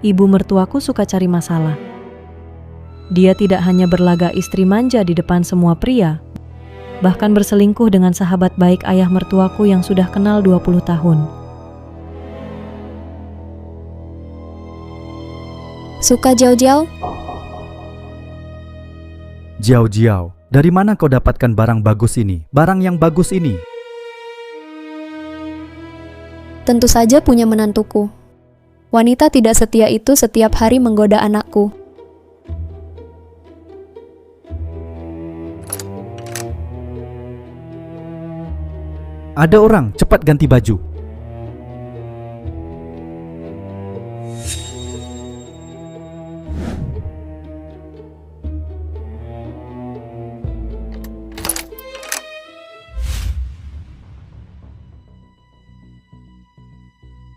Ibu mertuaku suka cari masalah. Dia tidak hanya berlaga istri manja di depan semua pria, bahkan berselingkuh dengan sahabat baik ayah mertuaku yang sudah kenal 20 tahun. Suka Jiao-Jiao? Jiao-Jiao, dari mana kau dapatkan barang bagus ini? Barang yang bagus ini? Tentu saja punya menantuku. Wanita tidak setia itu setiap hari menggoda anakku. Ada orang, cepat ganti baju.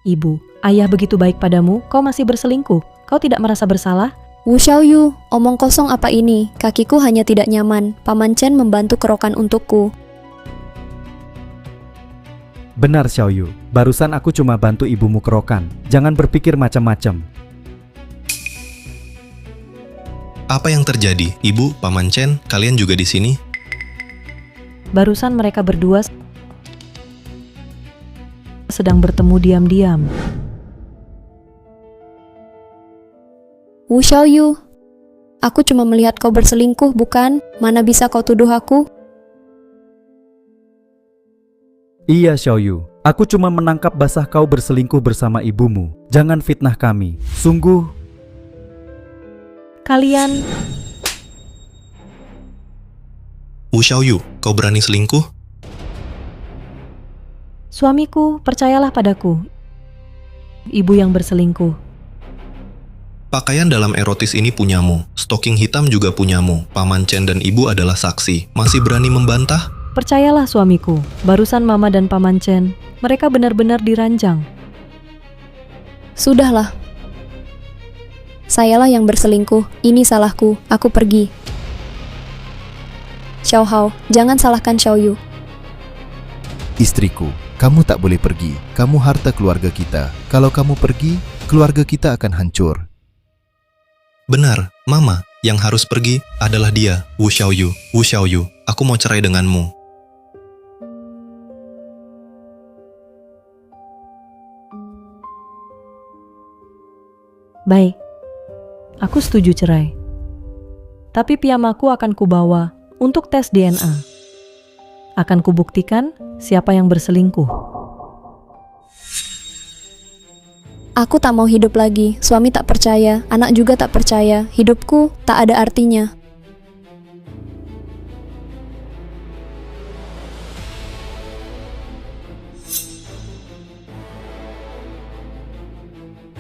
Ibu, ayah begitu baik padamu, kau masih berselingkuh. Kau tidak merasa bersalah? Wu Xiaoyu, omong kosong apa ini? Kakiku hanya tidak nyaman. Paman Chen membantu kerokan untukku. Benar Xiaoyu, barusan aku cuma bantu ibumu kerokan. Jangan berpikir macam-macam. Apa yang terjadi? Ibu, Paman Chen, kalian juga di sini? Barusan mereka berdua sedang bertemu diam-diam. Wu Xiaoyu, aku cuma melihat kau berselingkuh, bukan? Mana bisa kau tuduh aku? Iya Xiaoyu, aku cuma menangkap basah kau berselingkuh bersama ibumu. Jangan fitnah kami. Sungguh. Kalian... Wu Xiaoyu, kau berani selingkuh? Suamiku, percayalah padaku. Ibu yang berselingkuh. Pakaian dalam erotis ini punyamu. Stoking hitam juga punyamu. Paman Chen dan ibu adalah saksi. Masih berani membantah? Percayalah suamiku, barusan Mama dan Paman Chen, mereka benar-benar diranjang. Sudahlah. Sayalah yang berselingkuh. Ini salahku. Aku pergi. Xiao Hao, jangan salahkan Xiaoyu. Istriku, kamu tak boleh pergi. Kamu harta keluarga kita. Kalau kamu pergi, keluarga kita akan hancur. Benar, Mama. Yang harus pergi adalah dia, Wu Xiaoyu. Wu Xiaoyu, aku mau cerai denganmu. Baik, aku setuju cerai. Tapi piyamaku akan kubawa untuk tes DNA. Akan kubuktikan siapa yang berselingkuh. Aku tak mau hidup lagi. Suami tak percaya, anak juga tak percaya. Hidupku tak ada artinya.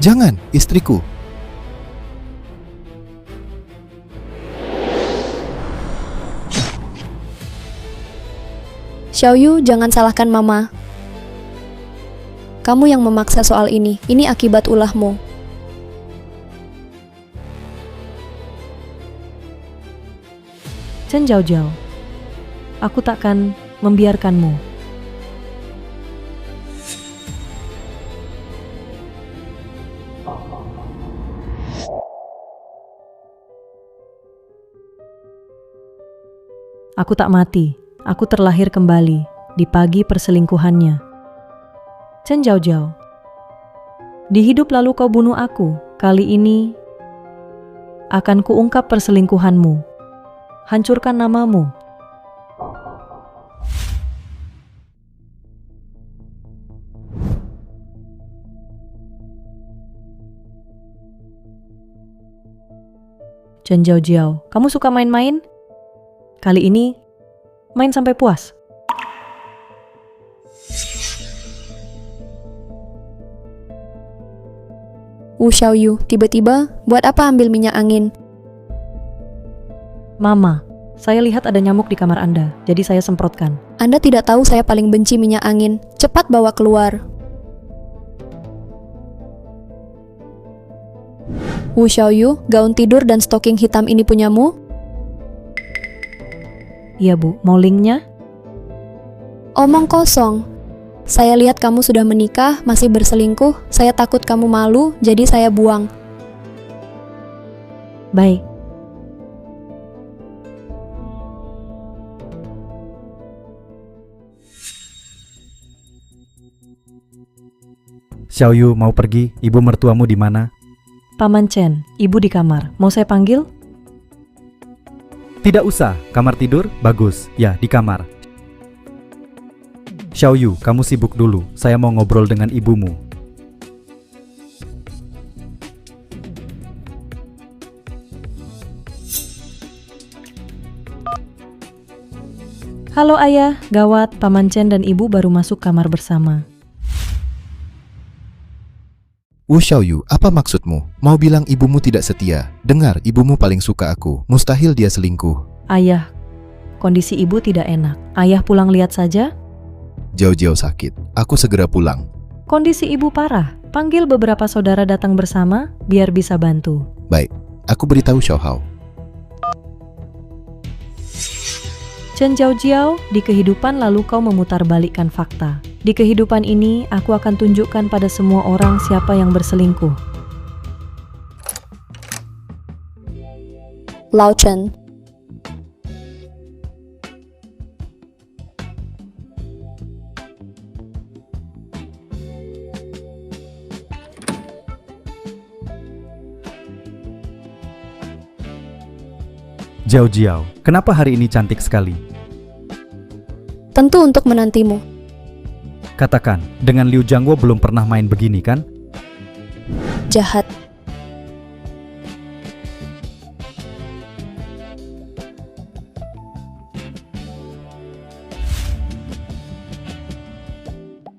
Jangan, istriku. Xiaoyu, jangan salahkan Mama. Kamu yang memaksa soal ini. Ini akibat ulahmu. Chen Jiao-Jiao, aku takkan membiarkanmu. Aku tak mati. Aku terlahir kembali di pagi perselingkuhannya. Chen Jiao-Jiao, di hidup lalu kau bunuh aku. Kali ini akan kuungkap perselingkuhanmu. Hancurkan namamu. Chen Jiao-Jiao, kamu suka main-main? Kali ini main sampai puas. Wu Xiaoyu, tiba-tiba buat apa ambil minyak angin? Mama, saya lihat ada nyamuk di kamar Anda, jadi saya semprotkan. Anda tidak tahu saya paling benci minyak angin. Cepat bawa keluar. Wu Xiaoyu, gaun tidur dan stoking hitam ini punyamu? Iya Bu, mau linknya? Omong kosong. Saya lihat kamu sudah menikah, masih berselingkuh. Saya takut kamu malu, jadi saya buang. Baik. Xiaoyu mau pergi, ibu mertuamu di mana? Paman Chen, ibu di kamar. Mau saya panggil? Tidak usah, kamar tidur? Bagus, ya di kamar. Xiaoyu, kamu sibuk dulu, saya mau ngobrol dengan ibumu. Halo ayah, gawat, Paman Chen dan ibu baru masuk kamar bersama. Wu Xiaoyu, apa maksudmu? Mau bilang ibumu tidak setia? Dengar, ibumu paling suka aku. Mustahil dia selingkuh. Ayah, kondisi ibu tidak enak. Ayah pulang lihat saja. Jauh-jauh sakit. Aku segera pulang. Kondisi ibu parah. Panggil beberapa saudara datang bersama, biar bisa bantu. Baik, aku beritahu Xiaohao. Chen Jiao, di kehidupan lalu kau memutarbalikkan fakta. Di kehidupan ini, aku akan tunjukkan pada semua orang siapa yang berselingkuh. Lao Chen. Jiao, kenapa hari ini cantik sekali? Tentu untuk menantimu. Katakan, dengan Liu Jiangwo belum pernah main begini kan? Jahat.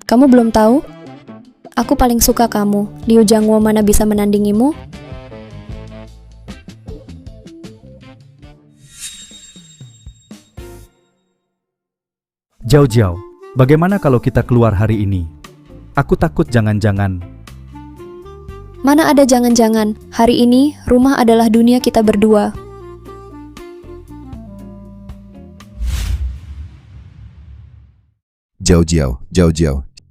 Kamu belum tahu? Aku paling suka kamu. Liu Jiangwo mana bisa menandingimu? Jiao, bagaimana kalau kita keluar hari ini? Aku takut jangan-jangan. Mana ada jangan-jangan. Hari ini, rumah adalah dunia kita berdua. Jiao.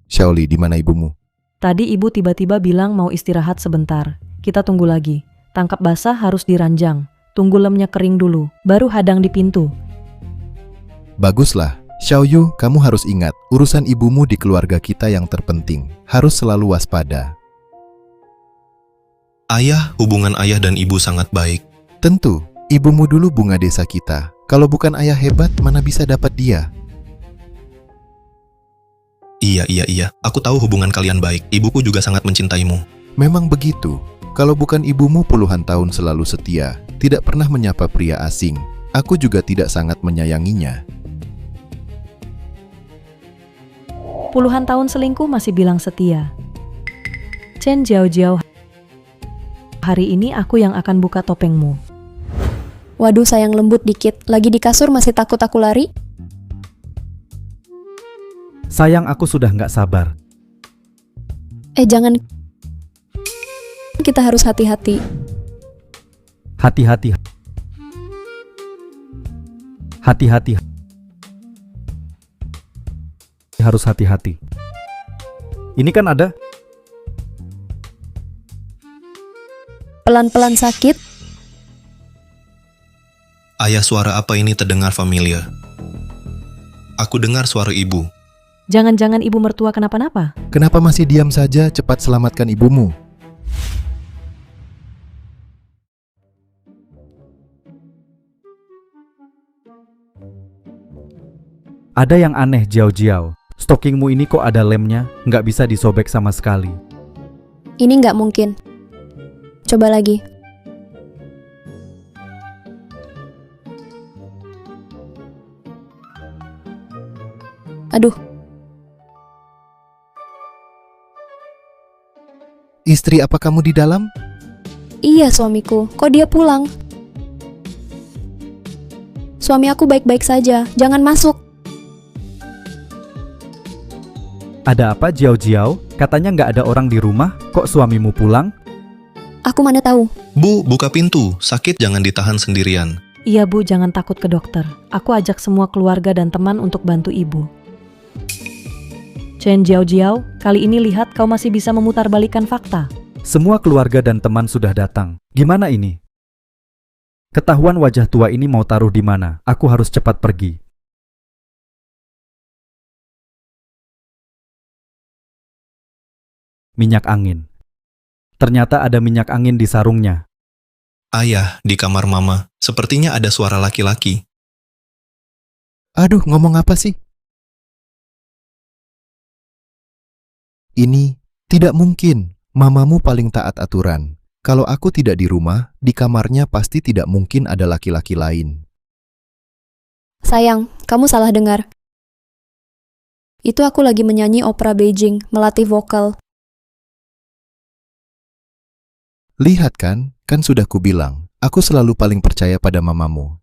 Xiaoli, di mana ibumu? Tadi ibu tiba-tiba bilang mau istirahat sebentar. Kita tunggu lagi. Tangkap basah harus diranjang. Tunggu lemnya kering dulu, baru hadang di pintu. Baguslah. Xiaoyu, kamu harus ingat, urusan ibumu di keluarga kita yang terpenting. Harus selalu waspada. Ayah, hubungan ayah dan ibu sangat baik. Tentu, ibumu dulu bunga desa kita. Kalau bukan ayah hebat, mana bisa dapat dia? Iya. Aku tahu hubungan kalian baik. Ibuku juga sangat mencintaimu. Memang begitu. Kalau bukan ibumu puluhan tahun selalu setia, tidak pernah menyapa pria asing, aku juga tidak sangat menyayanginya. Puluhan tahun selingkuh masih bilang setia. Chen Jiao, hari ini aku yang akan buka topengmu. Waduh, sayang lembut dikit. Lagi di kasur masih takut aku lari? Sayang, aku sudah nggak sabar. Jangan. Kita harus hati-hati. Hati-hati. Harus hati-hati. Ini kan ada. Pelan-pelan sakit. Ayah, suara apa ini terdengar familiar? Aku dengar suara ibu. Jangan-jangan ibu mertua kenapa-napa? Kenapa masih diam saja? Cepat selamatkan ibumu. Ada yang aneh, Jiao. Stockingmu ini kok ada lemnya? Nggak bisa disobek sama sekali. Ini nggak mungkin. Coba lagi. Aduh. Istri, apa kamu di dalam? Iya, suamiku. Kok dia pulang? Suami aku baik-baik saja. Jangan masuk. Ada apa, Jiao? Katanya nggak ada orang di rumah, kok suamimu pulang? Aku mana tahu. Bu, buka pintu. Sakit jangan ditahan sendirian. Iya bu, jangan takut ke dokter. Aku ajak semua keluarga dan teman untuk bantu ibu. Chen Jiao, kali ini lihat kau masih bisa memutarbalikkan fakta. Semua keluarga dan teman sudah datang. Gimana ini? Ketahuan wajah tua ini mau taruh di mana. Aku harus cepat pergi. Minyak angin. Ternyata ada minyak angin di sarungnya. Ayah, di kamar mama, sepertinya ada suara laki-laki. Aduh, ngomong apa sih? Ini tidak mungkin. Mamamu paling taat aturan. Kalau aku tidak di rumah, di kamarnya pasti tidak mungkin ada laki-laki lain. Sayang, kamu salah dengar. Itu aku lagi menyanyi opera Beijing, melatih vokal. Lihat kan sudah kubilang, aku selalu paling percaya pada mamamu.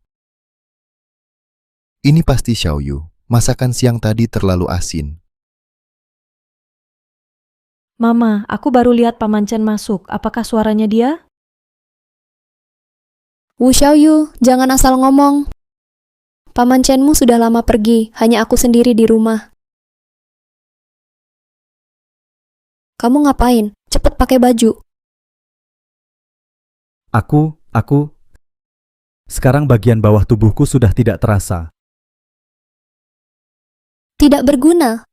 Ini pasti Xiaoyu. Masakan siang tadi terlalu asin. Mama, aku baru lihat Paman Chen masuk. Apakah suaranya dia? Wu Xiaoyu, jangan asal ngomong. Paman Chenmu sudah lama pergi, hanya aku sendiri di rumah. Kamu ngapain? Cepet pakai baju. Aku. Sekarang bagian bawah tubuhku sudah tidak terasa. Tidak berguna.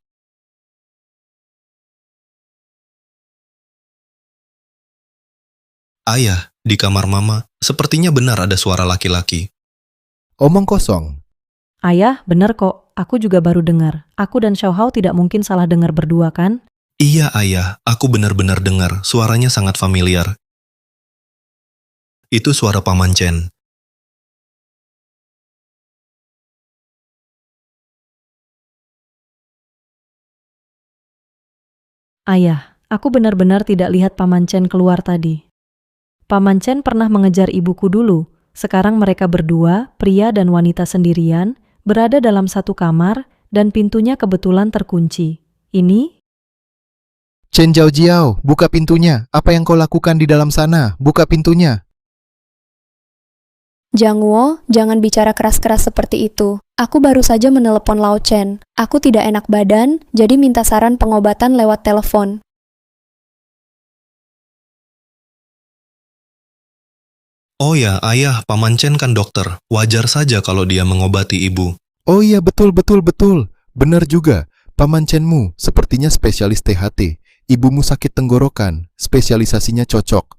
Ayah, di kamar mama, sepertinya benar ada suara laki-laki. Omong kosong. Ayah, benar kok. Aku juga baru dengar. Aku dan Xiao Hao tidak mungkin salah dengar berdua kan? Iya ayah, aku benar-benar dengar, suaranya sangat familiar. Itu suara Paman Chen. Ayah, aku benar-benar tidak lihat Paman Chen keluar tadi. Paman Chen pernah mengejar ibuku dulu. Sekarang mereka berdua, pria dan wanita sendirian, berada dalam satu kamar dan pintunya kebetulan terkunci. Ini? Chen Jiao, buka pintunya. Apa yang kau lakukan di dalam sana? Buka pintunya. Jiang Wo, jangan bicara keras-keras seperti itu. Aku baru saja menelepon Lao Chen. Aku tidak enak badan, jadi minta saran pengobatan lewat telepon. Oh ya, ayah, Paman Chen kan dokter. Wajar saja kalau dia mengobati ibu. Oh iya, betul. Benar juga. Paman Chenmu sepertinya spesialis THT. Ibumu sakit tenggorokan. Spesialisasinya cocok.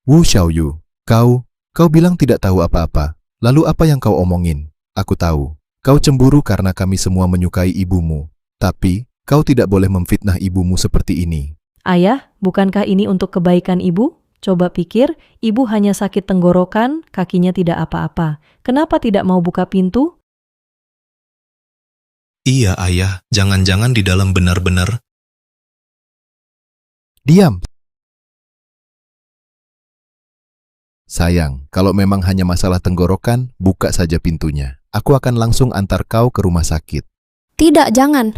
Wu Xiaoyu, kau bilang tidak tahu apa-apa. Lalu apa yang kau omongin? Aku tahu. Kau cemburu karena kami semua menyukai ibumu. Tapi, kau tidak boleh memfitnah ibumu seperti ini. Ayah, bukankah ini untuk kebaikan ibu? Coba pikir, ibu hanya sakit tenggorokan, kakinya tidak apa-apa. Kenapa tidak mau buka pintu? Iya ayah, jangan-jangan di dalam benar-benar. Diam! Sayang, kalau memang hanya masalah tenggorokan, buka saja pintunya. Aku akan langsung antar kau ke rumah sakit. Tidak, jangan.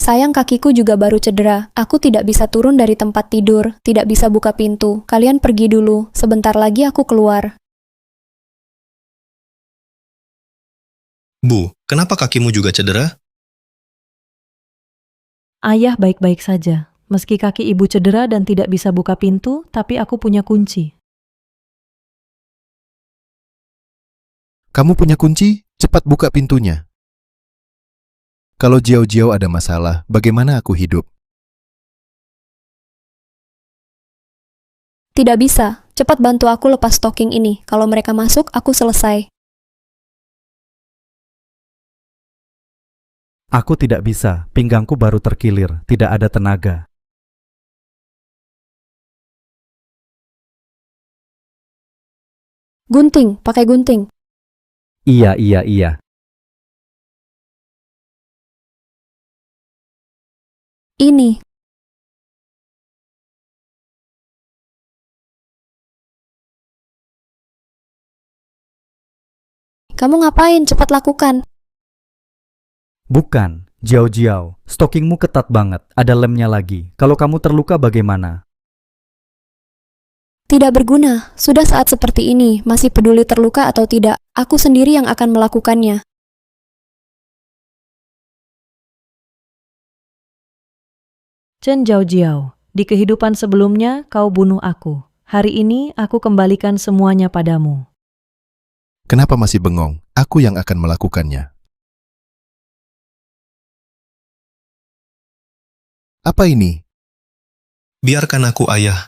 Sayang, kakiku juga baru cedera. Aku tidak bisa turun dari tempat tidur, tidak bisa buka pintu. Kalian pergi dulu, sebentar lagi aku keluar. Bu, kenapa kakimu juga cedera? Ayah baik-baik saja. Meski kaki ibu cedera dan tidak bisa buka pintu, tapi aku punya kunci. Kamu punya kunci? Cepat buka pintunya. Kalau Jiao ada masalah, bagaimana aku hidup? Tidak bisa. Cepat bantu aku lepas stocking ini. Kalau mereka masuk, aku selesai. Aku tidak bisa, pinggangku baru terkilir, tidak ada tenaga. Gunting, pakai gunting. Iya. Ini. Kamu ngapain? Cepat lakukan. Bukan, Jiao, stockingmu ketat banget, ada lemnya lagi. Kalau kamu terluka bagaimana? Tidak berguna. Sudah saat seperti ini, masih peduli terluka atau tidak. Aku sendiri yang akan melakukannya. Chen Jiao, di kehidupan sebelumnya kau bunuh aku. Hari ini aku kembalikan semuanya padamu. Kenapa masih bengong? Aku yang akan melakukannya. Apa ini? Biarkan aku, Ayah.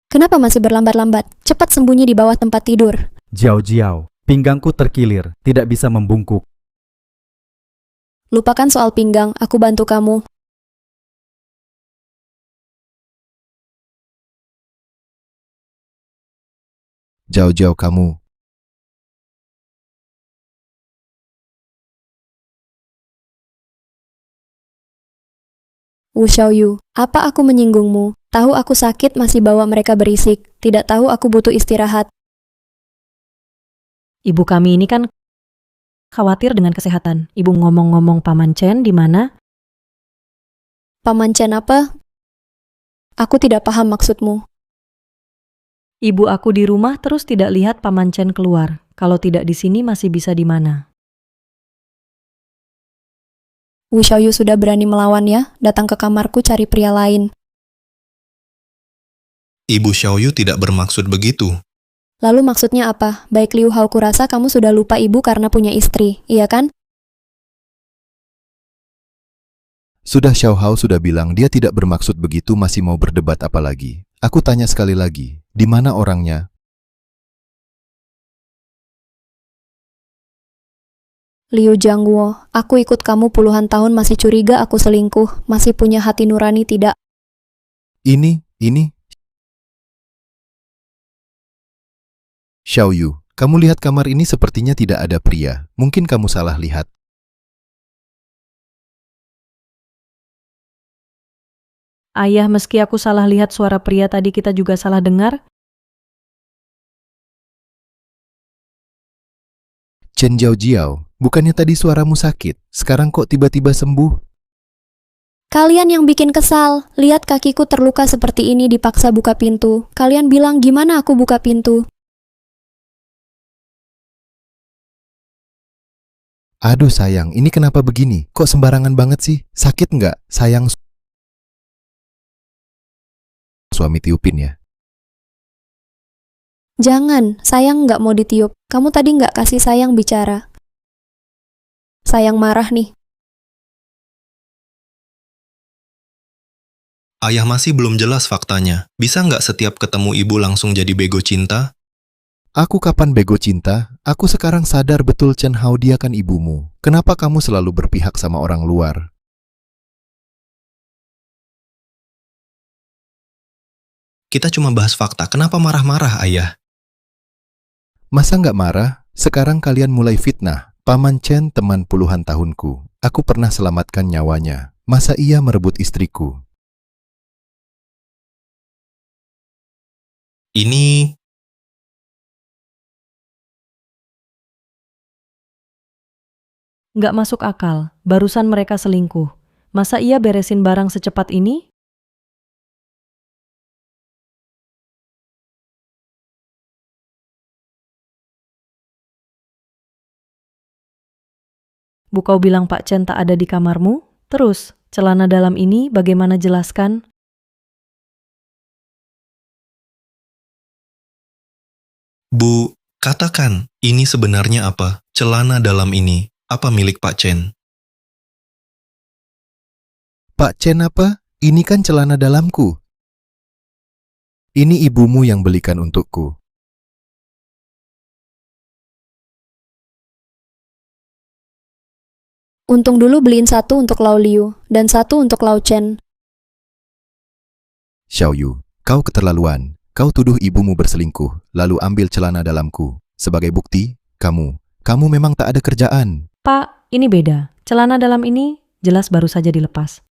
Kenapa masih berlambat-lambat? Cepat sembunyi di bawah tempat tidur. Jiao, pinggangku terkilir, tidak bisa membungkuk. Lupakan soal pinggang, aku bantu kamu. Jauh-jauh kamu. Wu Xiaoyu, apa aku menyinggungmu? Tahu aku sakit masih bawa mereka berisik. Tidak tahu aku butuh istirahat. Ibu kami ini kan khawatir dengan kesehatan. Ibu ngomong-ngomong Paman Chen di mana? Paman Chen apa? Aku tidak paham maksudmu. Ibu aku di rumah terus tidak lihat Paman Chen keluar. Kalau tidak di sini masih bisa di mana? Wu Xiaoyu sudah berani melawan ya, datang ke kamarku cari pria lain. Ibu Xiaoyu tidak bermaksud begitu. Lalu maksudnya apa? Baik Liu Hao, kurasa kamu sudah lupa ibu karena punya istri, iya kan? Sudah Xiao Hao sudah bilang dia tidak bermaksud begitu, masih mau berdebat apa lagi? Aku tanya sekali lagi, di mana orangnya? Liu Jiangguo, aku ikut kamu puluhan tahun masih curiga aku selingkuh, masih punya hati nurani tidak? Ini. Xiaoyu, kamu lihat kamar ini sepertinya tidak ada pria. Mungkin kamu salah lihat. Ayah, meski aku salah lihat suara pria tadi, kita juga salah dengar. Chen Jiao, bukannya tadi suaramu sakit? Sekarang kok tiba-tiba sembuh? Kalian yang bikin kesal, lihat kakiku terluka seperti ini dipaksa buka pintu. Kalian bilang gimana aku buka pintu? Aduh sayang, ini kenapa begini? Kok sembarangan banget sih? Sakit nggak? Sayang, suami tiupin ya. Jangan, sayang nggak mau ditiup. Kamu tadi nggak kasih sayang bicara. Sayang marah nih. Ayah masih belum jelas faktanya. Bisa nggak setiap ketemu ibu langsung jadi bego cinta? Aku kapan bego cinta? Aku sekarang sadar betul Chen Hao dia kan ibumu. Kenapa kamu selalu berpihak sama orang luar? Kita cuma bahas fakta. Kenapa marah-marah, Ayah? Masa nggak marah? Sekarang kalian mulai fitnah. Paman Chen teman puluhan tahunku. Aku pernah selamatkan nyawanya. Masa ia merebut istriku? Ini... Nggak masuk akal, barusan mereka selingkuh. Masa ia beresin barang secepat ini? Bu, kau bilang Pak Chen tak ada di kamarmu? Terus, celana dalam ini bagaimana jelaskan? Bu, katakan, ini sebenarnya apa? Celana dalam ini, apa milik Pak Chen? Pak Chen apa? Ini kan celana dalamku. Ini ibumu yang belikan untukku. Untung dulu beliin satu untuk Lao Liu, dan satu untuk Lao Chen. Xiaoyu, kau keterlaluan. Kau tuduh ibumu berselingkuh, lalu ambil celana dalamku. Sebagai bukti, kamu memang tak ada kerjaan. Pak, ini beda. Celana dalam ini jelas baru saja dilepas.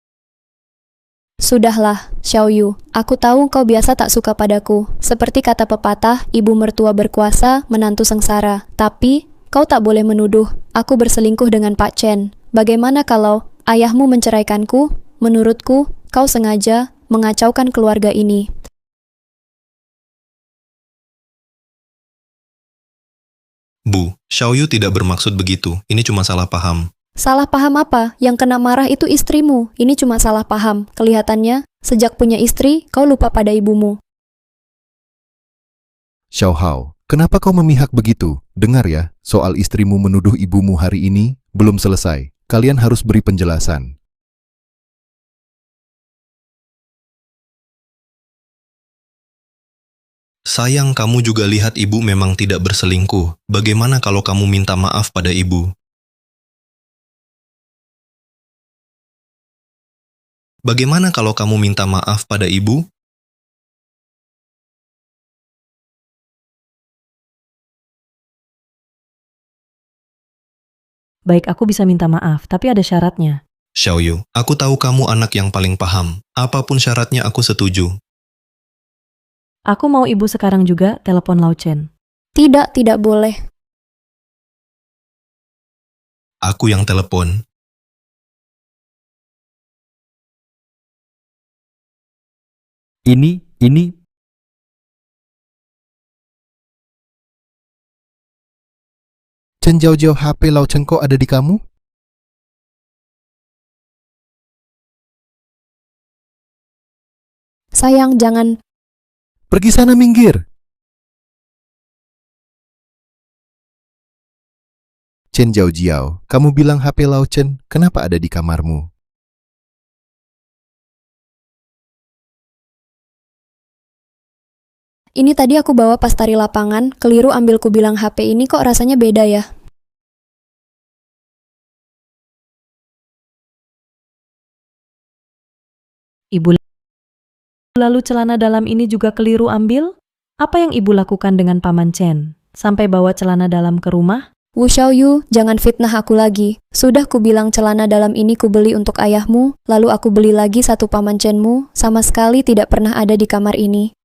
Sudahlah, Xiaoyu, aku tahu kau biasa tak suka padaku. Seperti kata pepatah, ibu mertua berkuasa, menantu sengsara. Tapi, kau tak boleh menuduh aku berselingkuh dengan Pak Chen. Bagaimana kalau ayahmu menceraikanku? Menurutku, kau sengaja mengacaukan keluarga ini. Bu, Xiaoyu tidak bermaksud begitu. Ini cuma salah paham. Salah paham apa? Yang kena marah itu istrimu. Ini cuma salah paham. Kelihatannya, sejak punya istri, kau lupa pada ibumu. Xiao Hao, kenapa kau memihak begitu? Dengar ya, soal istrimu menuduh ibumu hari ini belum selesai. Kalian harus beri penjelasan. Sayang, kamu juga lihat ibu memang tidak berselingkuh. Bagaimana kalau kamu minta maaf pada ibu? Bagaimana kalau kamu minta maaf pada ibu? Baik, aku bisa minta maaf, tapi ada syaratnya. Xiaoyu, aku tahu kamu anak yang paling paham. Apapun syaratnya aku setuju. Aku mau ibu sekarang juga telepon Lao Chen. Tidak, tidak boleh. Aku yang telepon. Ini, Chen Jiao HP Lao Chen kok ada di kamu? Sayang, jangan. Pergi sana, minggir. Chen Jiao, kamu bilang HP Lao Chen, kenapa ada di kamarmu? Ini tadi aku bawa pas tari lapangan, keliru ambil ku bilang HP ini kok rasanya beda ya. Ibu lalu celana dalam ini juga keliru ambil? Apa yang ibu lakukan dengan Paman Chen? Sampai bawa celana dalam ke rumah? Wu Xiaoyu, jangan fitnah aku lagi. Sudah ku bilang celana dalam ini ku beli untuk ayahmu, lalu aku beli lagi satu Paman Chenmu, sama sekali tidak pernah ada di kamar ini.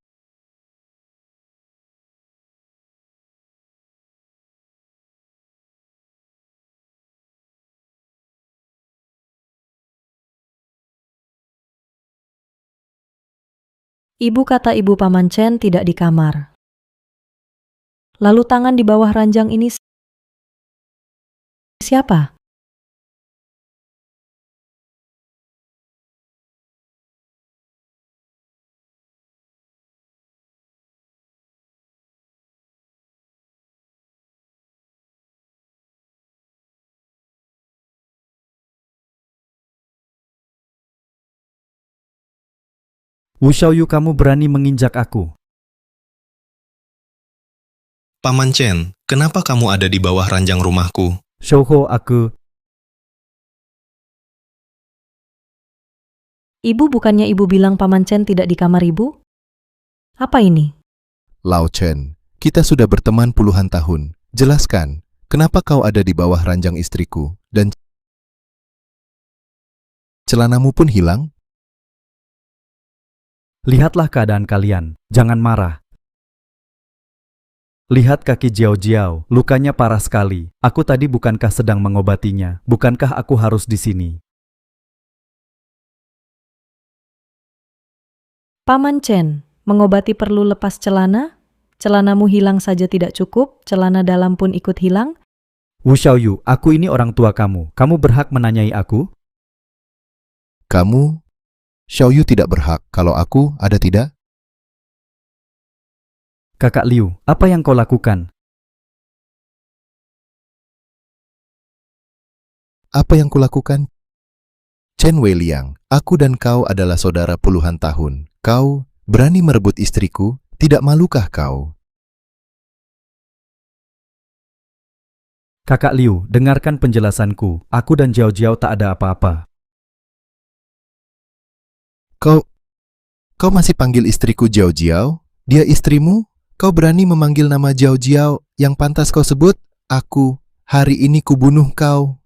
Ibu kata ibu Paman Chen tidak di kamar. Lalu tangan di bawah ranjang ini siapa? Wu Xiaoyu, kamu berani menginjak aku. Paman Chen, kenapa kamu ada di bawah ranjang rumahku? Xiaoho, aku... Ibu bukannya ibu bilang Paman Chen tidak di kamar ibu? Apa ini? Lao Chen, kita sudah berteman puluhan tahun. Jelaskan, kenapa kau ada di bawah ranjang istriku, dan celanamu pun hilang? Lihatlah keadaan kalian, jangan marah. Lihat kaki Jiao, lukanya parah sekali. Aku tadi bukankah sedang mengobatinya? Bukankah aku harus di sini? Paman Chen, mengobati perlu lepas celana? Celanamu hilang saja tidak cukup, celana dalam pun ikut hilang? Wu Xiaoyu, aku ini orang tua kamu. Kamu berhak menanyai aku? Kamu, Xiaoyu tidak berhak, kalau aku ada tidak? Kakak Liu, apa yang kau lakukan? Apa yang kulakukan? Chen Weiliang, aku dan kau adalah saudara puluhan tahun. Kau berani merebut istriku? Tidak malukah kau? Kakak Liu, dengarkan penjelasanku. Aku dan Jiao tak ada apa-apa. Kau masih panggil istriku Jiao? Dia istrimu? Kau berani memanggil nama Jiao yang pantas kau sebut? Aku, hari ini kubunuh kau.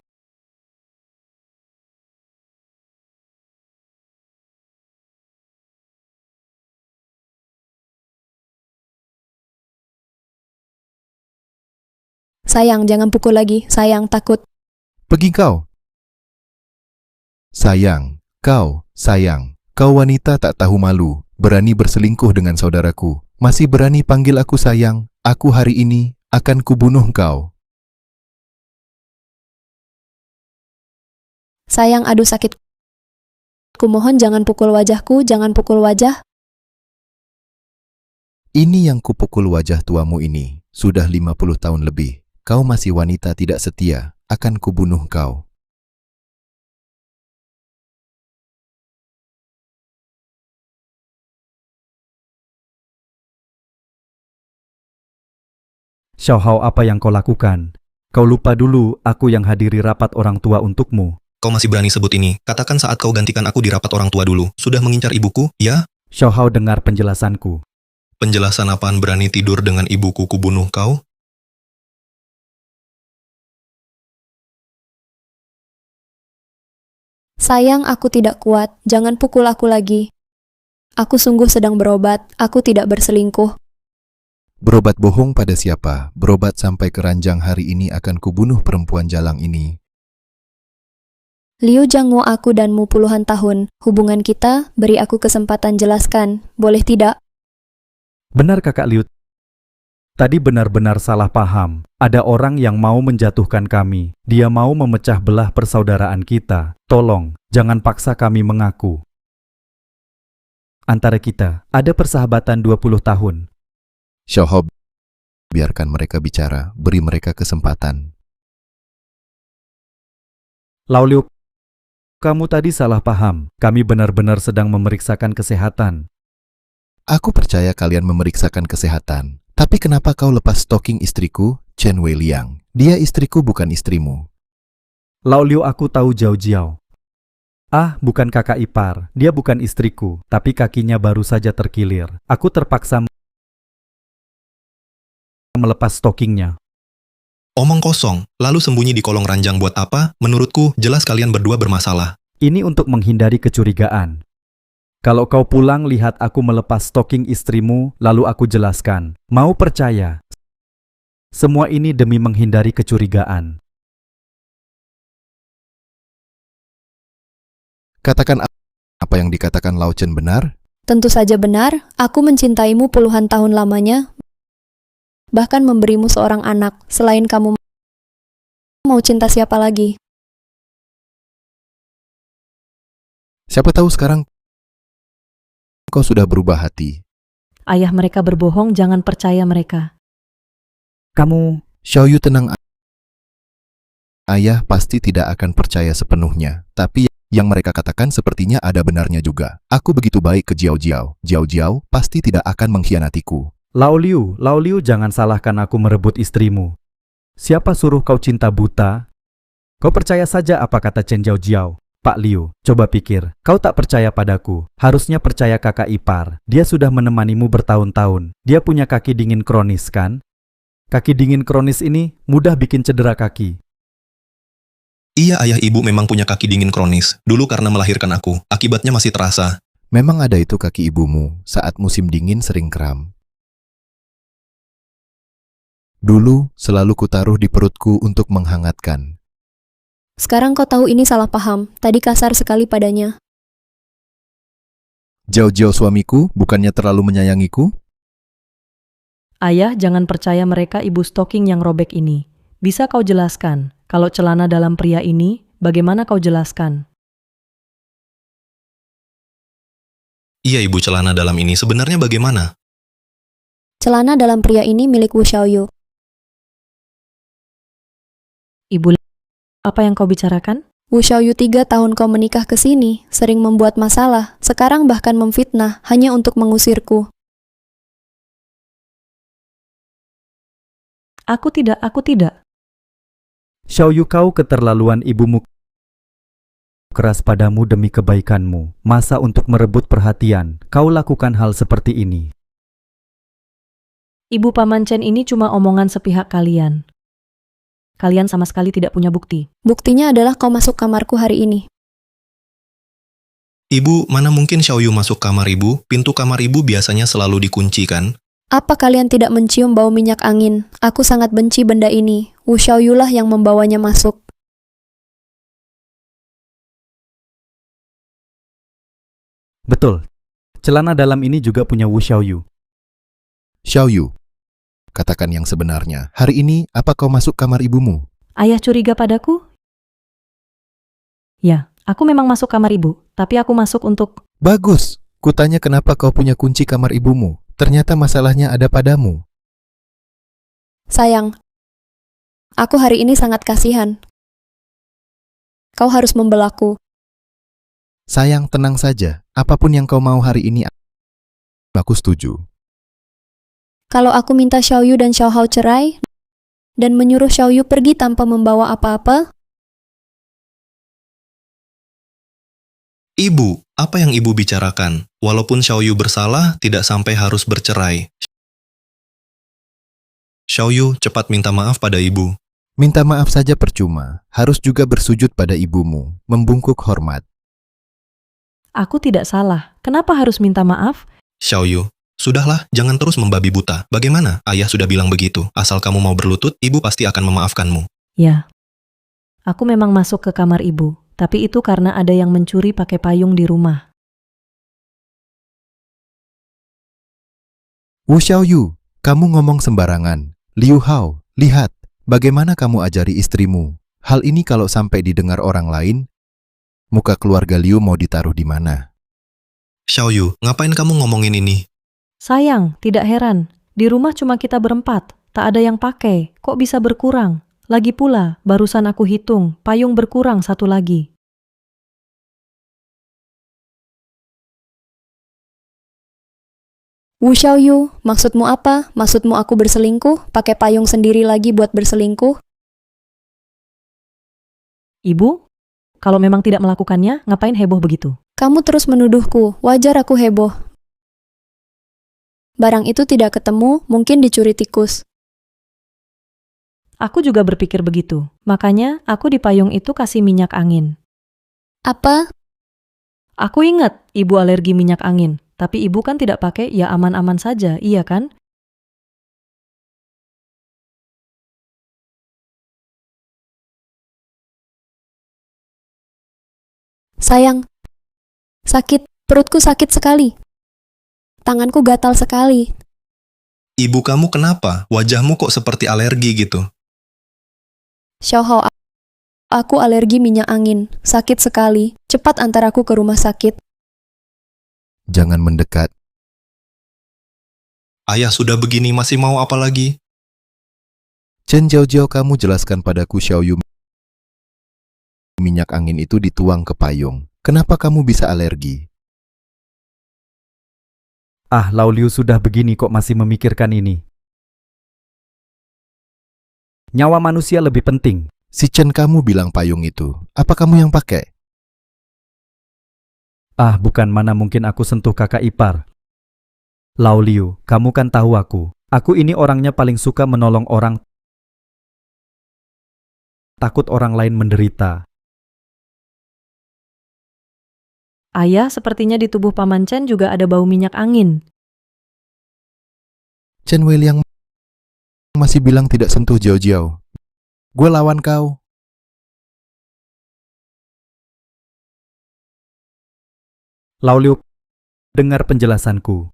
Sayang, jangan pukul lagi. Sayang, takut. Pergi kau. Sayang, kau wanita tak tahu malu, berani berselingkuh dengan saudaraku. Masih berani panggil aku sayang. Aku hari ini akan kubunuh kau. Sayang, aduh sakit. Kumohon jangan pukul wajahku, jangan pukul wajah. Ini yang kupukul wajah tuamu ini. Sudah 50 tahun lebih. Kau masih wanita tidak setia. Akan kubunuh kau. Xiao Hao, apa yang kau lakukan? Kau lupa dulu aku yang hadiri rapat orang tua untukmu. Kau masih berani sebut ini? Katakan saat kau gantikan aku di rapat orang tua dulu. Sudah mengincar ibuku, ya? Xiao Hao, dengar penjelasanku. Penjelasan apaan berani tidur dengan ibuku kubunuh kau? Sayang, aku tidak kuat. Jangan pukul aku lagi. Aku sungguh sedang berobat. Aku tidak berselingkuh. Berobat bohong pada siapa? Berobat sampai keranjang hari ini akan kubunuh perempuan jalang ini. Liu Jiangwo, aku danmu puluhan tahun. Hubungan kita, beri aku kesempatan jelaskan. Boleh tidak? Benar kakak Liu. Tadi benar-benar salah paham. Ada orang yang mau menjatuhkan kami. Dia mau memecah belah persaudaraan kita. Tolong, jangan paksa kami mengaku. Antara kita, ada persahabatan 20 tahun. Xiao Hao, biarkan mereka bicara. Beri mereka kesempatan. Lao Liu, kamu tadi salah paham. Kami benar-benar sedang memeriksakan kesehatan. Aku percaya kalian memeriksakan kesehatan. Tapi kenapa kau lepas stalking istriku, Chen Wei Liang? Dia istriku, bukan istrimu. Lao Liu, aku tahu Jiao Jiao. Ah, bukan kakak ipar. Dia bukan istriku, tapi kakinya baru saja terkilir. Aku terpaksa melepas stokingnya. Omong kosong, lalu sembunyi di kolong ranjang buat apa? Menurutku, jelas kalian berdua bermasalah. Ini untuk menghindari kecurigaan. Kalau kau pulang lihat aku melepas stoking istrimu, lalu aku jelaskan. Mau percaya? Semua ini demi menghindari kecurigaan. Katakan apa yang dikatakan Lao Chen benar? Tentu saja benar. Aku mencintaimu puluhan tahun lamanya. Bahkan memberimu seorang anak. Selain kamu, mau cinta siapa lagi? Siapa tahu sekarang kau sudah berubah hati. Ayah mereka berbohong, jangan percaya mereka. Kamu, Xiao Yu, tenang. Ayah pasti tidak akan percaya sepenuhnya. Tapi yang mereka katakan sepertinya ada benarnya juga. Aku begitu baik ke Jiao Jiao. Jiao Jiao pasti tidak akan mengkhianatiku. Lao Liu, jangan salahkan aku merebut istrimu. Siapa suruh kau cinta buta? Kau percaya saja apa kata Chen Jiao Jiao. Pak Liu, coba pikir, kau tak percaya padaku. Harusnya percaya kakak ipar. Dia sudah menemanimu bertahun-tahun. Dia punya kaki dingin kronis, kan? Kaki dingin kronis ini mudah bikin cedera kaki. Iya, ayah ibu memang punya kaki dingin kronis. Dulu karena melahirkan aku, akibatnya masih terasa. Memang ada itu kaki ibumu. Saat musim dingin sering kram. Dulu selalu kutaruh di perutku untuk menghangatkan. Sekarang kau tahu ini salah paham. Tadi kasar sekali padanya. Jiao Jiao suamiku bukannya terlalu menyayangiku? Ayah, jangan percaya mereka ibu stocking yang robek ini. Bisa kau jelaskan, kalau celana dalam pria ini, bagaimana kau jelaskan? Iya, ibu, celana dalam ini sebenarnya bagaimana? Celana dalam pria ini milik Wu Xiaoyu. Ibu, apa yang kau bicarakan? Wu Xiaoyu 3 tahun kau menikah ke sini, sering membuat masalah, sekarang bahkan memfitnah hanya untuk mengusirku. Aku tidak. Xiao Yu, kau keterlaluan, ibumu keras padamu demi kebaikanmu. Masa untuk merebut perhatian, kau lakukan hal seperti ini? Ibu Paman Chen ini cuma omongan sepihak kalian. Kalian sama sekali tidak punya bukti. Buktinya adalah kau masuk kamarku hari ini. Ibu, mana mungkin Xiaoyu masuk kamar ibu? Pintu kamar ibu biasanya selalu dikunci, kan? Apa kalian tidak mencium bau minyak angin? Aku sangat benci benda ini. Wu Xiaoyu lah yang membawanya masuk. Betul. Celana dalam ini juga punya Wu Xiaoyu. Xiao Yu, katakan yang sebenarnya. Hari ini apa kau masuk kamar ibumu? Ayah curiga padaku? Ya, aku memang masuk kamar ibu, tapi aku masuk untuk... Bagus. Kutanya kenapa kau punya kunci kamar ibumu. Ternyata masalahnya ada padamu. Sayang, aku hari ini sangat kasihan. Kau harus membelaku. Sayang, tenang saja. Apapun yang kau mau hari ini, aku setuju. Kalau aku minta Xiaoyu dan Xiaohao cerai, dan menyuruh Xiaoyu pergi tanpa membawa apa-apa, Ibu, apa yang ibu bicarakan? Walaupun Xiaoyu bersalah, tidak sampai harus bercerai. Xiaoyu, cepat minta maaf pada ibu. Minta maaf saja percuma. Harus juga bersujud pada ibumu. Membungkuk hormat. Aku tidak salah. Kenapa harus minta maaf? Xiaoyu, sudahlah, jangan terus membabi buta. Bagaimana? Ayah sudah bilang begitu. Asal kamu mau berlutut, ibu pasti akan memaafkanmu. Ya, aku memang masuk ke kamar ibu, tapi itu karena ada yang mencuri pakai payung di rumah. Wu Xiaoyu, kamu ngomong sembarangan. Liu Hao, lihat. Bagaimana kamu ajari istrimu? Hal ini kalau sampai didengar orang lain, muka keluarga Liu mau ditaruh di mana? Xiaoyu, ngapain kamu ngomongin ini? Sayang, tidak heran. Di rumah cuma kita berempat, tak ada yang pakai. Kok bisa berkurang? Lagi pula, barusan aku hitung, payung berkurang satu lagi. Wu Xiaoyu, maksudmu apa? Maksudmu aku berselingkuh? Pakai payung sendiri lagi buat berselingkuh? Ibu, kalau memang tidak melakukannya, ngapain heboh begitu? Kamu terus menuduhku, wajar aku heboh. Barang itu tidak ketemu, mungkin dicuri tikus. Aku juga berpikir begitu. Makanya, aku di payung itu kasih minyak angin. Apa? Aku ingat, ibu alergi minyak angin. Tapi ibu kan tidak pakai, ya aman-aman saja, iya kan? Sayang, sakit, perutku sakit sekali. Tanganku gatal sekali. Ibu kamu kenapa? Wajahmu kok seperti alergi gitu. Xiaohao, aku alergi minyak angin, sakit sekali. Cepat antar aku ke rumah sakit. Jangan mendekat. Ayah sudah begini masih mau apa lagi? Chen Jiao, kamu jelaskan padaku Xiaoyu. Minyak angin itu dituang ke payung. Kenapa kamu bisa alergi? Ah, Lao Liu sudah begini kok masih memikirkan ini. Nyawa manusia lebih penting. Si Chen kamu bilang payung itu. Apa kamu yang pakai? Ah, bukan, mana mungkin aku sentuh kakak ipar. Lao Liu, kamu kan tahu aku. Aku ini orangnya paling suka menolong orang. Takut orang lain menderita. Ayah, sepertinya di tubuh Paman Chen juga ada bau minyak angin. Chen Wei yang masih bilang tidak sentuh Jiao. Gue lawan kau. Lao Liu, dengar penjelasanku.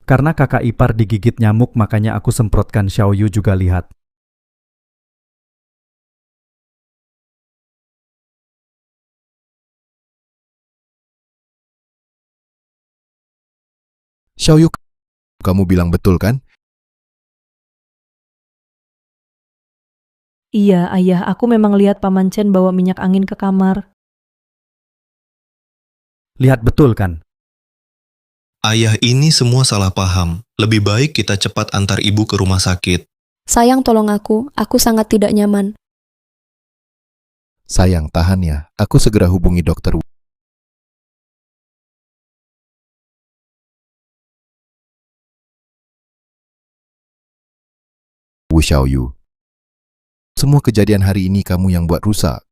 Karena kakak ipar digigit nyamuk, makanya aku semprotkan Xiaoyu juga, lihat. Xiaoyu, kamu bilang betul kan? Iya, ayah, aku memang lihat Paman Chen bawa minyak angin ke kamar. Lihat betul kan? Ayah, ini semua salah paham. Lebih baik kita cepat antar ibu ke rumah sakit. Sayang, tolong aku sangat tidak nyaman. Sayang, tahan ya. Aku segera hubungi dokter. Wu Xiaoyu. Semua kejadian hari ini kamu yang buat rusak.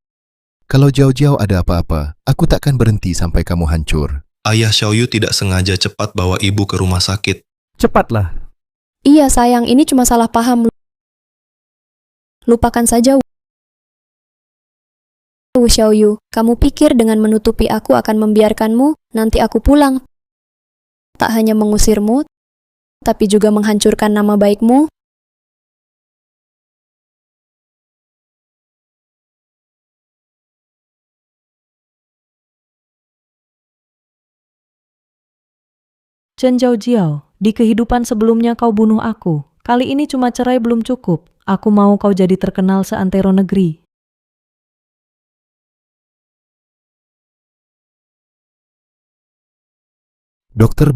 Kalau Jiao ada apa-apa, aku takkan berhenti sampai kamu hancur. Ayah, Xiaoyu tidak sengaja cepat bawa ibu ke rumah sakit. Cepatlah. Iya sayang, ini cuma salah paham. Lupakan saja. Wu Xiaoyu, kamu pikir dengan menutupi aku akan membiarkanmu, nanti aku pulang. Tak hanya mengusirmu, tapi juga menghancurkan nama baikmu. Chen Zhaojiao, di kehidupan sebelumnya kau bunuh aku. Kali ini cuma cerai belum cukup. Aku mau kau jadi terkenal seantero negeri. Dokter,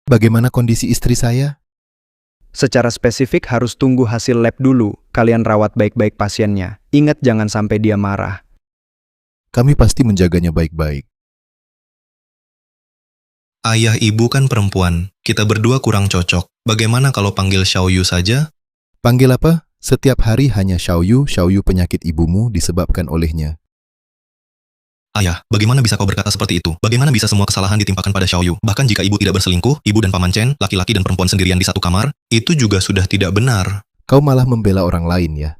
bagaimana kondisi istri saya? Secara spesifik harus tunggu hasil lab dulu. Kalian rawat baik-baik pasiennya. Ingat jangan sampai dia marah. Kami pasti menjaganya baik-baik. Ayah ibu kan perempuan, kita berdua kurang cocok. Bagaimana kalau panggil Xiaoyu saja? Panggil apa? Setiap hari hanya Xiaoyu penyakit ibumu disebabkan olehnya. Ayah, bagaimana bisa kau berkata seperti itu? Bagaimana bisa semua kesalahan ditimpakan pada Xiaoyu? Bahkan jika ibu tidak berselingkuh, ibu dan paman Chen, laki-laki dan perempuan sendirian di satu kamar, itu juga sudah tidak benar. Kau malah membela orang lain ya?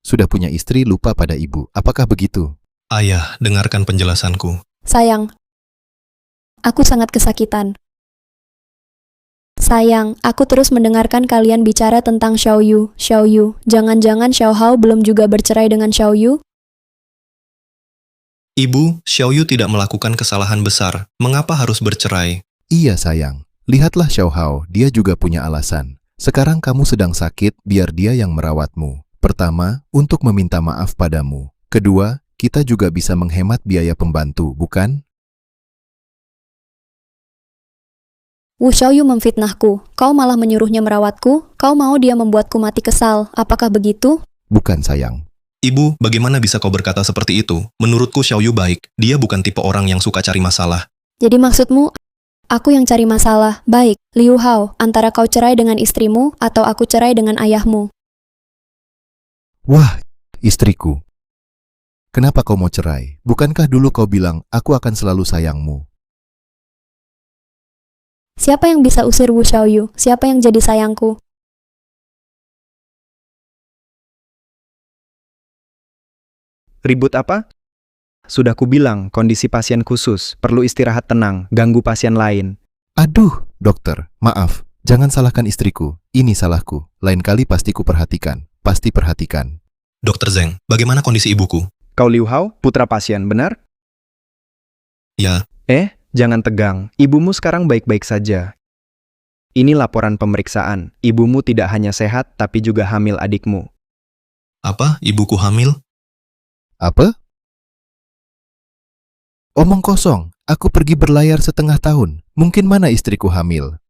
Sudah punya istri lupa pada ibu, apakah begitu? Ayah, dengarkan penjelasanku. Sayang, aku sangat kesakitan. Sayang, aku terus mendengarkan kalian bicara tentang Xiaoyu. Jangan-jangan Xiao Hao belum juga bercerai dengan Xiaoyu? Ibu, Xiaoyu tidak melakukan kesalahan besar. Mengapa harus bercerai? Iya sayang, lihatlah Xiao Hao, dia juga punya alasan. Sekarang kamu sedang sakit, biar dia yang merawatmu. Pertama, untuk meminta maaf padamu. Kedua, kita juga bisa menghemat biaya pembantu, bukan? Wu Xiaoyu memfitnahku. Kau malah menyuruhnya merawatku. Kau mau dia membuatku mati kesal. Apakah begitu? Bukan sayang. Ibu, bagaimana bisa kau berkata seperti itu? Menurutku Xiaoyu baik. Dia bukan tipe orang yang suka cari masalah. Jadi maksudmu, aku yang cari masalah. Baik, Liu Hao, antara kau cerai dengan istrimu atau aku cerai dengan ayahmu. Wah, istriku. Kenapa kau mau cerai? Bukankah dulu kau bilang, aku akan selalu sayangmu? Siapa yang bisa usir Wu Xiaoyu? Siapa yang jadi sayangku? Ribut apa? Sudah kubilang, kondisi pasien khusus, perlu istirahat tenang, ganggu pasien lain. Aduh, dokter, maaf. Jangan salahkan istriku. Ini salahku. Lain kali pasti kuperhatikan. Pasti perhatikan. Dokter Zeng, bagaimana kondisi ibuku? Kau Liu Hao, putra pasien, benar? Ya, Jangan tegang. Ibumu sekarang baik-baik saja. Ini laporan pemeriksaan. Ibumu tidak hanya sehat, tapi juga hamil adikmu. apa? Ibuku hamil? Apa? Omong kosong. Aku pergi berlayar setengah tahun. Mungkin mana istriku hamil?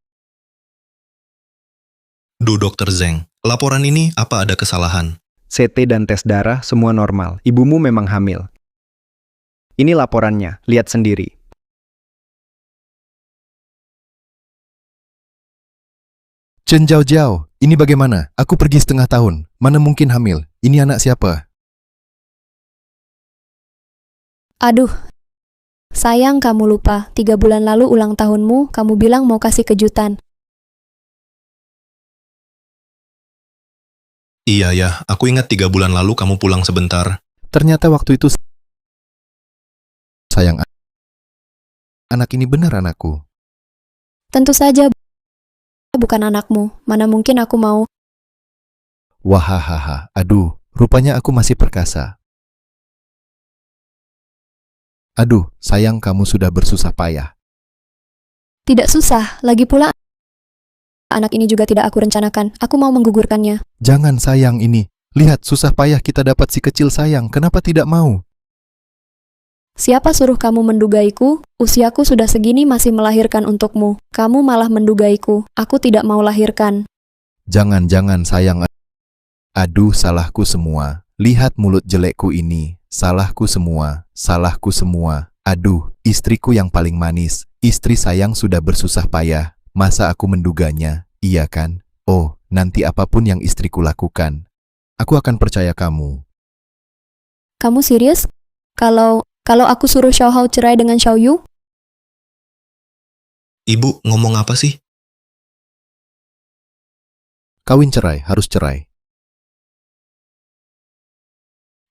Duh, Dokter Zeng, laporan ini apa ada kesalahan? CT dan tes darah semua normal. Ibumu memang hamil. Ini laporannya, lihat sendiri. Chen Zhaojiao, ini bagaimana? Aku pergi setengah tahun. Mana mungkin hamil? Ini anak siapa? Aduh, sayang kamu lupa. 3 bulan lalu ulang tahunmu, kamu bilang mau kasih kejutan. Iya ya, aku ingat 3 bulan lalu kamu pulang sebentar. Ternyata waktu itu sayang anak ini benar anakku. Tentu saja bukan anakmu. Mana mungkin aku mau. Wahahaha, aduh, rupanya aku masih perkasa. Aduh, sayang kamu sudah bersusah payah. Tidak susah, lagi pula anak ini juga tidak aku rencanakan. Aku mau menggugurkannya. Jangan sayang ini. Lihat, susah payah kita dapat si kecil sayang. Kenapa tidak mau? Siapa suruh kamu mendugaiku? Usiaku sudah segini masih melahirkan untukmu. Kamu malah mendugaiku. Aku tidak mau lahirkan. Jangan sayang. Aduh, salahku semua. Lihat mulut jelekku ini. Salahku semua. Aduh, istriku yang paling manis. Istri sayang sudah bersusah payah. Masa aku menduganya? Iya kan? Oh, nanti apapun yang istriku lakukan, aku akan percaya kamu. Kamu serius? Kalau aku suruh Xiao Hao cerai dengan Xiaoyu? Ibu ngomong apa sih? Kawin cerai, harus cerai.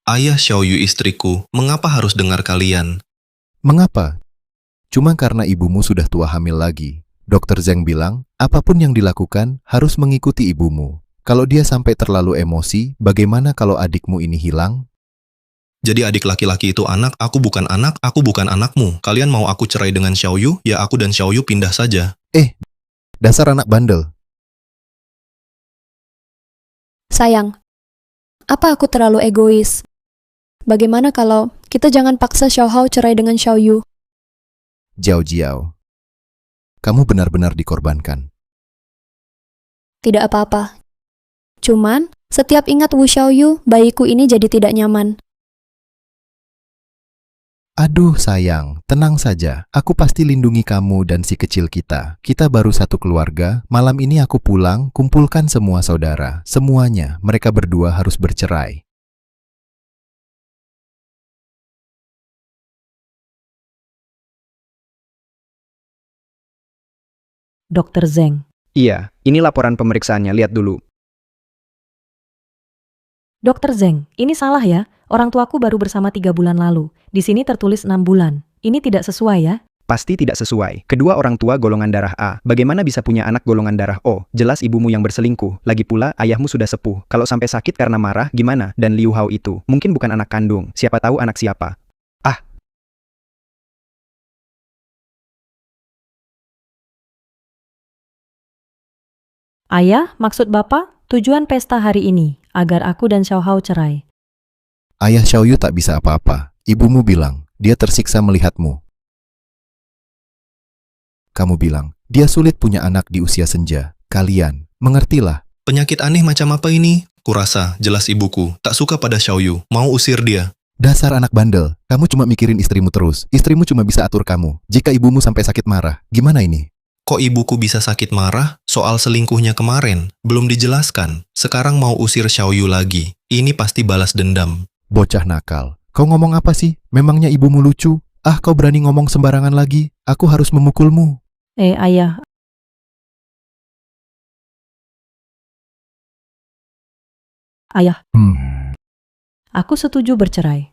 Ayah Xiaoyu istriku, mengapa harus dengar kalian? Mengapa? Cuma karena ibumu sudah tua hamil lagi. Dokter Zeng bilang, apapun yang dilakukan harus mengikuti ibumu. Kalau dia sampai terlalu emosi, bagaimana kalau adikmu ini hilang? Jadi adik laki-laki itu aku bukan anakmu. Kalian mau aku cerai dengan Xiaoyu, ya aku dan Xiaoyu pindah saja. Dasar anak bandel. Sayang, apa aku terlalu egois? Bagaimana kalau kita jangan paksa Xiaohao cerai dengan Xiaoyu? Jiao Jiao. Kamu benar-benar dikorbankan. Tidak apa-apa. Cuman, setiap ingat Wu Xiaoyu, bayiku ini jadi tidak nyaman. Aduh sayang, tenang saja. Aku pasti lindungi kamu dan si kecil kita. Kita baru satu keluarga. Malam ini aku pulang, kumpulkan semua saudara. Semuanya, mereka berdua harus bercerai. Dokter Zeng. Iya, ini laporan pemeriksaannya, lihat dulu. Dokter Zeng, ini salah ya. Orang tuaku baru bersama 3 bulan lalu. Di sini tertulis 6 bulan. Ini tidak sesuai ya. Pasti tidak sesuai. Kedua orang tua golongan darah A. Bagaimana bisa punya anak golongan darah O? Jelas ibumu yang berselingkuh. Lagi pula, ayahmu sudah sepuh. Kalau sampai sakit karena marah, gimana? Dan Liu Hao itu, mungkin bukan anak kandung. Siapa tahu anak siapa. Ayah, maksud Bapak, tujuan pesta hari ini, agar aku dan Xiaohao cerai. Ayah Xiaoyu tak bisa apa-apa. Ibumu bilang, dia tersiksa melihatmu. Kamu bilang, dia sulit punya anak di usia senja. Kalian, mengertilah. Penyakit aneh macam apa ini? Kurasa, jelas ibuku. Tak suka pada Xiaoyu. Mau usir dia. Dasar anak bandel, kamu cuma mikirin istrimu terus. Istrimu cuma bisa atur kamu. Jika ibumu sampai sakit marah, gimana ini? Kok ibuku bisa sakit marah? Soal selingkuhnya kemarin. Belum dijelaskan. Sekarang mau usir Xiaoyu lagi. Ini pasti balas dendam. Bocah nakal. Kau ngomong apa sih? Memangnya ibumu lucu? Ah, kau berani ngomong sembarangan lagi? Aku harus memukulmu. Ayah. Ayah, aku setuju bercerai.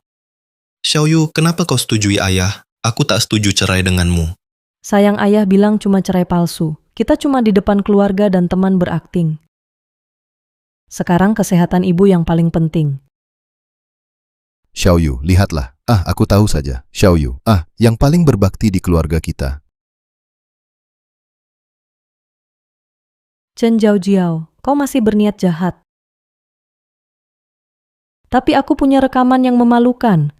Xiaoyu, kenapa kau setujui ayah? Aku tak setuju cerai denganmu. Sayang ayah bilang cuma cerai palsu. Kita cuma di depan keluarga dan teman berakting. Sekarang kesehatan ibu yang paling penting. Xiaoyu, lihatlah. Ah, aku tahu saja. Xiaoyu, yang paling berbakti di keluarga kita. Chen Jiao, kau masih berniat jahat. Tapi aku punya rekaman yang memalukan.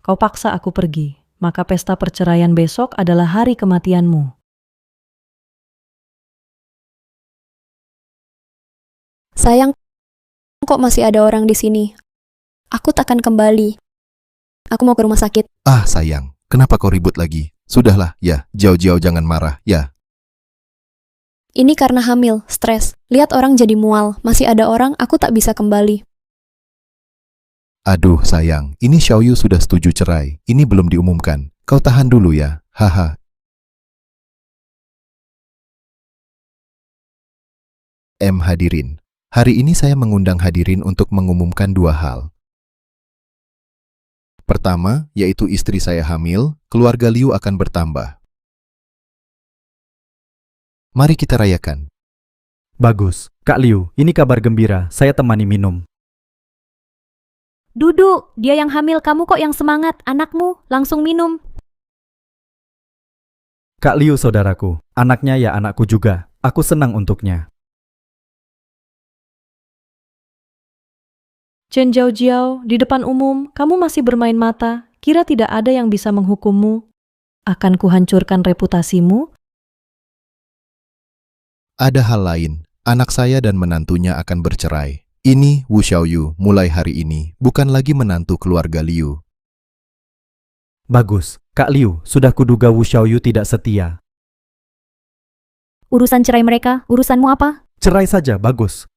Kau paksa aku pergi, maka pesta perceraian besok adalah hari kematianmu. Sayang, kok masih ada orang di sini? Aku takkan kembali. Aku mau ke rumah sakit. Ah, sayang. Kenapa kau ribut lagi? Sudahlah, ya. Jiao jangan marah, ya. Ini karena hamil, stres. Lihat orang jadi mual. Masih ada orang, aku tak bisa kembali. Aduh, sayang. Ini Xiaoyu sudah setuju cerai. Ini belum diumumkan. Kau tahan dulu ya. Haha. Hadirin. Hari ini saya mengundang hadirin untuk mengumumkan 2 hal. Pertama, yaitu istri saya hamil, keluarga Liu akan bertambah. Mari kita rayakan. Bagus. Kak Liu, ini kabar gembira. Saya temani minum. Duduk, dia yang hamil, kamu kok yang semangat, anakmu, langsung minum. Kak Liu saudaraku, anaknya ya anakku juga. Aku senang untuknya. Chen Jiao, di depan umum, kamu masih bermain mata. Kira tidak ada yang bisa menghukummu? Akan kuhancurkan reputasimu? Ada hal lain. Anak saya dan menantunya akan bercerai. Ini Wu Xiaoyu mulai hari ini bukan lagi menantu keluarga Liu. Bagus. Kak Liu, sudah kuduga Wu Xiaoyu tidak setia. Urusan cerai mereka, urusanmu apa? Cerai saja, bagus.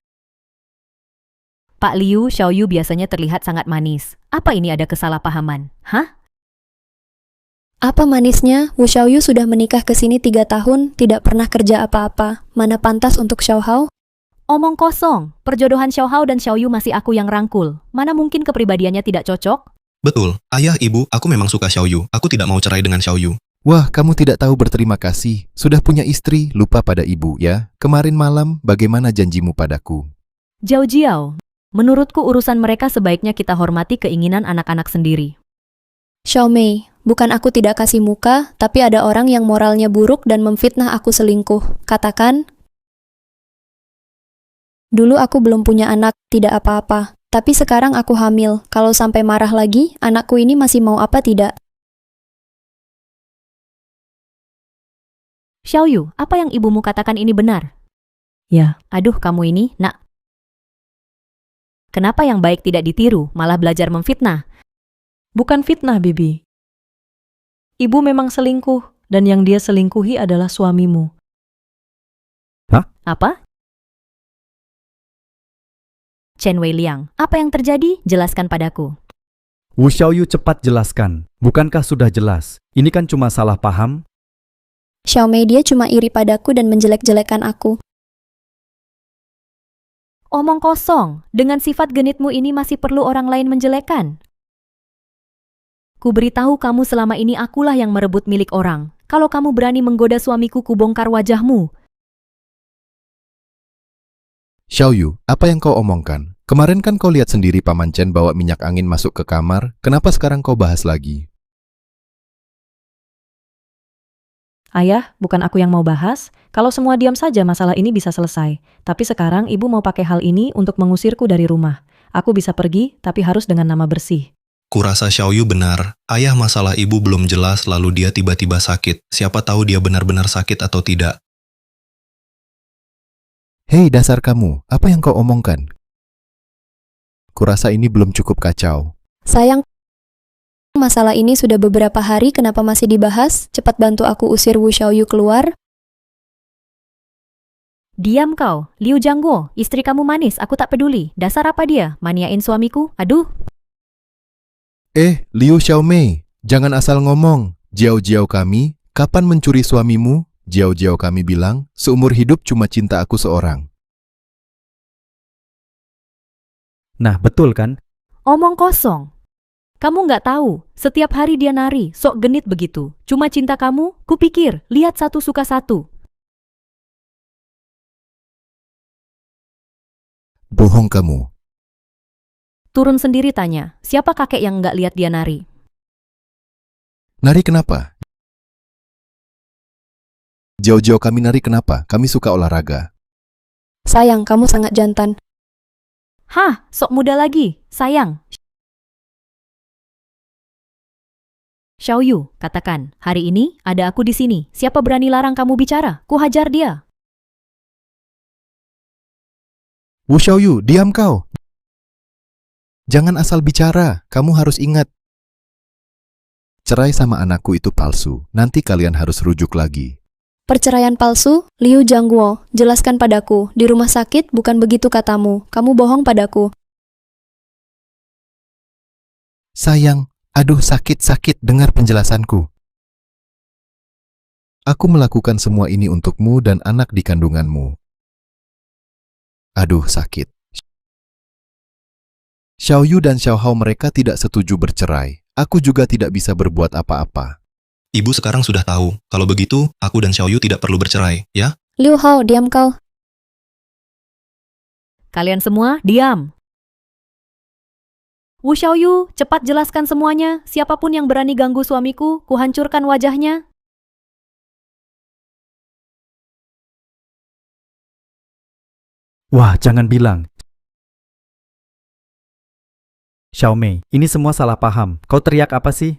Pak Liu, Xiaoyu biasanya terlihat sangat manis. Apa ini ada kesalahpahaman? Hah? Apa manisnya? Wu Xiaoyu sudah menikah ke sini 3 tahun, tidak pernah kerja apa-apa. Mana pantas untuk Xiaohao? Omong kosong, perjodohan Xiaohao dan Xiaoyu masih aku yang rangkul. Mana mungkin kepribadiannya tidak cocok? Betul. Ayah, ibu, aku memang suka Xiaoyu. Aku tidak mau cerai dengan Xiaoyu. Wah, kamu tidak tahu berterima kasih. Sudah punya istri, lupa pada ibu ya. Kemarin malam, bagaimana janjimu padaku? Jiao, menurutku urusan mereka sebaiknya kita hormati keinginan anak-anak sendiri. Xiaomei, Bukan aku tidak kasih muka, tapi ada orang yang moralnya buruk dan memfitnah aku selingkuh. Katakan, dulu aku belum punya anak, tidak apa-apa. Tapi sekarang aku hamil. Kalau sampai marah lagi, anakku ini masih mau apa tidak? Xiaoyu, apa yang ibumu katakan ini benar? Ya, Aduh, kamu ini, nak. Kenapa yang baik tidak ditiru, malah belajar memfitnah? bukan fitnah, Bibi. Ibu memang selingkuh, dan yang dia selingkuhi adalah suamimu. Apa? Chen Weiliang, apa yang terjadi? Jelaskan padaku. Wu Xiaoyu, cepat jelaskan. Bukankah sudah jelas? Ini kan cuma salah paham. Xiaomei dia cuma iri padaku dan menjelek-jelekan aku. Omong kosong, dengan sifat genitmu ini masih perlu orang lain menjelekan. Ku beritahu kamu selama ini akulah yang merebut milik orang. Kalau kamu berani menggoda suamiku, ku bongkar wajahmu. Xiaoyu, apa yang kau omongkan? Kemarin kan kau lihat sendiri Paman Chen bawa minyak angin masuk ke kamar, kenapa sekarang kau bahas lagi? Ayah, bukan aku yang mau bahas. Kalau semua diam saja masalah ini bisa selesai. Tapi sekarang ibu mau pakai hal ini untuk mengusirku dari rumah. Aku bisa pergi, tapi harus dengan nama bersih. Kurasa Xiaoyu benar. Ayah masalah ibu belum jelas lalu dia tiba-tiba sakit. Siapa tahu dia benar-benar sakit atau tidak. Hei dasar kamu, apa yang kau omongkan? Kurasa ini belum cukup kacau. Sayang, masalah ini sudah beberapa hari, kenapa masih dibahas? Cepat bantu aku usir Wu Xiaoyu keluar. Diam kau, Liu Jiangguo, istri kamu manis, aku tak peduli. Dasar apa dia, maniain suamiku? Aduh. Liu Xiaomei, jangan asal ngomong. Jiao-jiao kami, kapan mencuri suamimu? Jiao-jiao kami bilang, seumur hidup cuma cinta aku seorang. Nah, betul kan? Omong kosong. Kamu nggak tahu, setiap hari dia nari, sok genit begitu. Cuma cinta kamu, kupikir, lihat satu suka satu. Bohong kamu. Turun sendiri tanya, siapa kakek yang nggak lihat dia nari? Nari kenapa? Jiao-jiao kami nari kenapa? Kami suka olahraga. Sayang, kamu sangat jantan. Hah, sok muda lagi, sayang. Xiaoyu, katakan, hari ini ada aku di sini. Siapa berani larang kamu bicara? Ku hajar dia. Wu Xiaoyu, diam kau. Jangan asal bicara, kamu harus ingat. Cerai sama anakku itu palsu, nanti kalian harus rujuk lagi. Perceraian palsu? Liu Jiangguo, jelaskan padaku. Di rumah sakit bukan begitu katamu. Kamu bohong padaku. Sayang, aduh sakit-sakit dengar penjelasanku. Aku melakukan semua ini untukmu dan anak di kandunganmu. Aduh sakit. Xiaoyu dan Xiaohao mereka tidak setuju bercerai. Aku juga tidak bisa berbuat apa-apa. Ibu sekarang sudah tahu. Kalau begitu, aku dan Xiaoyu tidak perlu bercerai, ya? Liu Hao, diam kau. Kalian semua, diam. Wu Xiaoyu, cepat jelaskan semuanya. Siapapun yang berani ganggu suamiku, ku hancurkan wajahnya. Wah, jangan bilang. Xiaomei, ini semua salah paham. Kau teriak apa sih?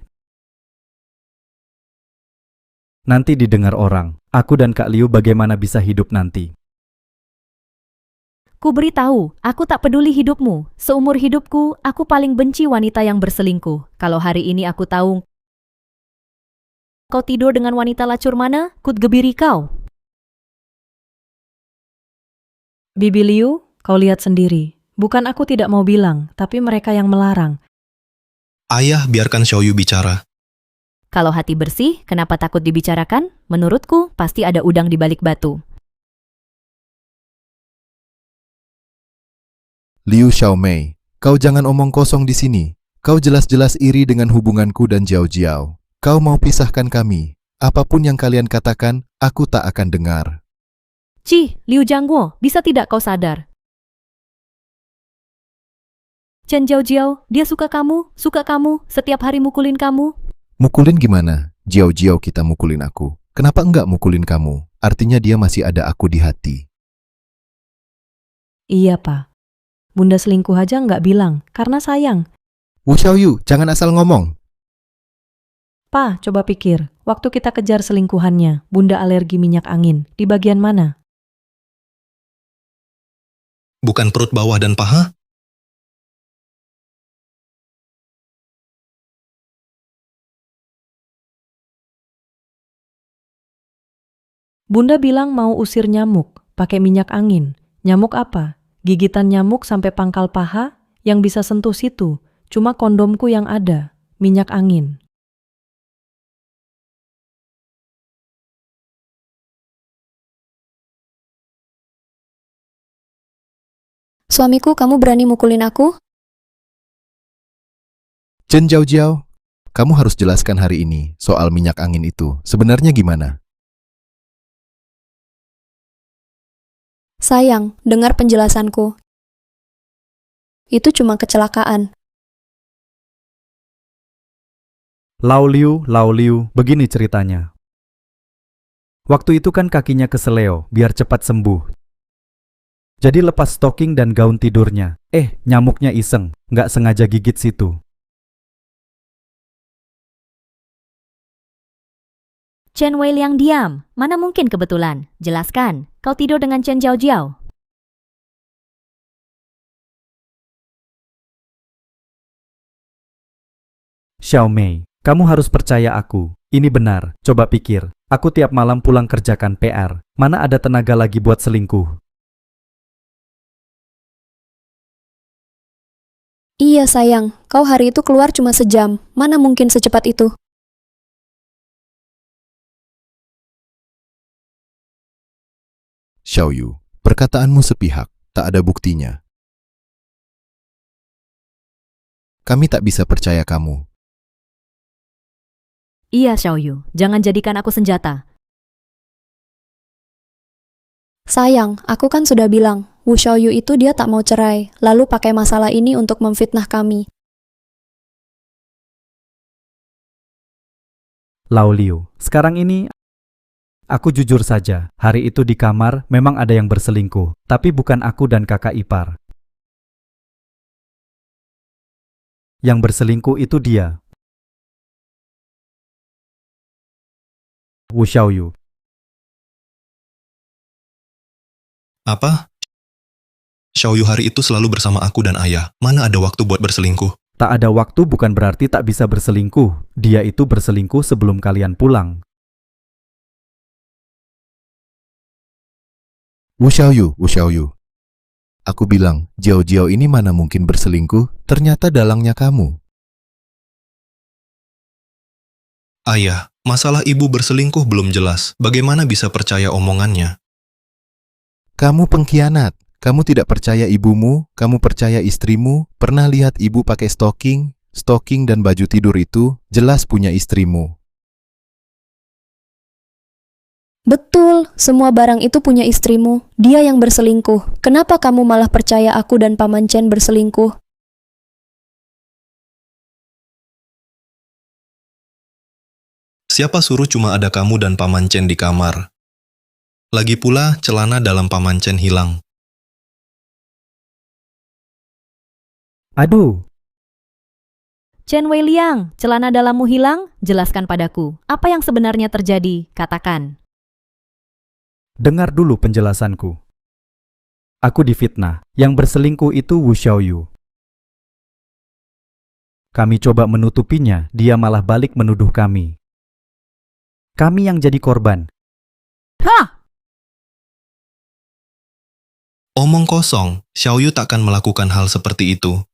Nanti didengar orang. Aku dan Kak Liu bagaimana bisa hidup nanti? Ku beritahu, aku tak peduli hidupmu. Seumur hidupku, aku paling benci wanita yang berselingkuh. Kalau hari ini aku tahu kau tidur dengan wanita lacur mana, ku gebiri kau. Bibi Liu, kau lihat sendiri. Bukan aku tidak mau bilang, tapi mereka yang melarang. Ayah, biarkan Xiaoyu bicara. Kalau hati bersih, kenapa takut dibicarakan? Menurutku, pasti ada udang di balik batu. Liu Xiaomei, kau jangan omong kosong di sini. Kau jelas-jelas iri dengan hubunganku dan Jiao Jiao. Kau mau pisahkan kami. Apapun yang kalian katakan, aku tak akan dengar. Cih, Liu Jiangguo, bisa tidak kau sadar? Chen Jiao Jiao, dia suka kamu, setiap hari mukulin kamu. Mukulin gimana? Jiao-jiao kita mukulin aku. Kenapa enggak mukulin kamu? Artinya dia masih ada aku di hati. Iya, Pak. Bunda selingkuh aja nggak bilang, karena sayang. Wu Xiaoyu, jangan asal ngomong. Pa, coba pikir, waktu kita kejar selingkuhannya, Bunda alergi minyak angin, di bagian mana? Bukan perut bawah dan paha? Bunda bilang mau usir nyamuk, pakai minyak angin. Nyamuk apa? Gigitan nyamuk sampai pangkal paha, yang bisa sentuh situ. Cuma kondomku yang ada, minyak angin. Suamiku, kamu berani mukulin aku? Chen Jiao-jiao, kamu harus jelaskan hari ini soal minyak angin itu. Sebenarnya gimana? Sayang, dengar penjelasanku. Itu cuma kecelakaan. Lao Liu, begini ceritanya. Waktu itu kan kakinya keseleo, biar cepat sembuh. Jadi lepas stocking dan gaun tidurnya. Nyamuknya iseng, nggak sengaja gigit situ. Chen Weiliang diam. Mana mungkin kebetulan? Jelaskan. Kau tidur dengan Chen Jiao-jiao. Xiao Mei, kamu harus percaya aku. Ini benar, coba pikir. Aku tiap malam pulang kerjakan PR. Mana ada tenaga lagi buat selingkuh? Iya sayang, kau hari itu keluar cuma sejam. Mana mungkin secepat itu? Xiaoyu, perkataanmu sepihak, tak ada buktinya. Kami tak bisa percaya kamu. Iya, Xiaoyu. Jangan jadikan aku senjata. Sayang, aku kan sudah bilang, Wu Xiaoyu itu dia tak mau cerai, lalu pakai masalah ini untuk memfitnah kami. Lao Liu, sekarang ini aku jujur saja, hari itu di kamar memang ada yang berselingkuh, tapi bukan aku dan kakak ipar. Yang berselingkuh itu dia, Wu Xiaoyu. Apa? Xiaoyu hari itu selalu bersama aku dan ayah. Mana ada waktu buat berselingkuh? Tak ada waktu bukan berarti tak bisa berselingkuh. Dia itu berselingkuh sebelum kalian pulang. Wu Xiaoyu. Aku bilang, Jiao-jiao ini mana mungkin berselingkuh, ternyata dalangnya kamu. Ayah, masalah ibu berselingkuh belum jelas. Bagaimana bisa percaya omongannya? Kamu pengkhianat. Kamu tidak percaya ibumu, kamu percaya istrimu. Pernah lihat ibu pakai stocking? Stocking dan baju tidur itu jelas punya istrimu. Betul, semua barang itu punya istrimu. Dia yang berselingkuh. Kenapa kamu malah percaya aku dan Paman Chen berselingkuh? Siapa suruh cuma ada kamu dan Paman Chen di kamar? Lagi pula, celana dalam Paman Chen hilang. Aduh, Chen Weiliang, celana dalammu hilang? Jelaskan padaku. Apa yang sebenarnya terjadi? Katakan. dengar dulu penjelasanku. Aku difitnah. Yang berselingkuh itu Wu Xiaoyu. Kami coba menutupinya, dia malah balik menuduh kami. Kami yang jadi korban. Hah! Omong kosong, Xiaoyu takkan melakukan hal seperti itu.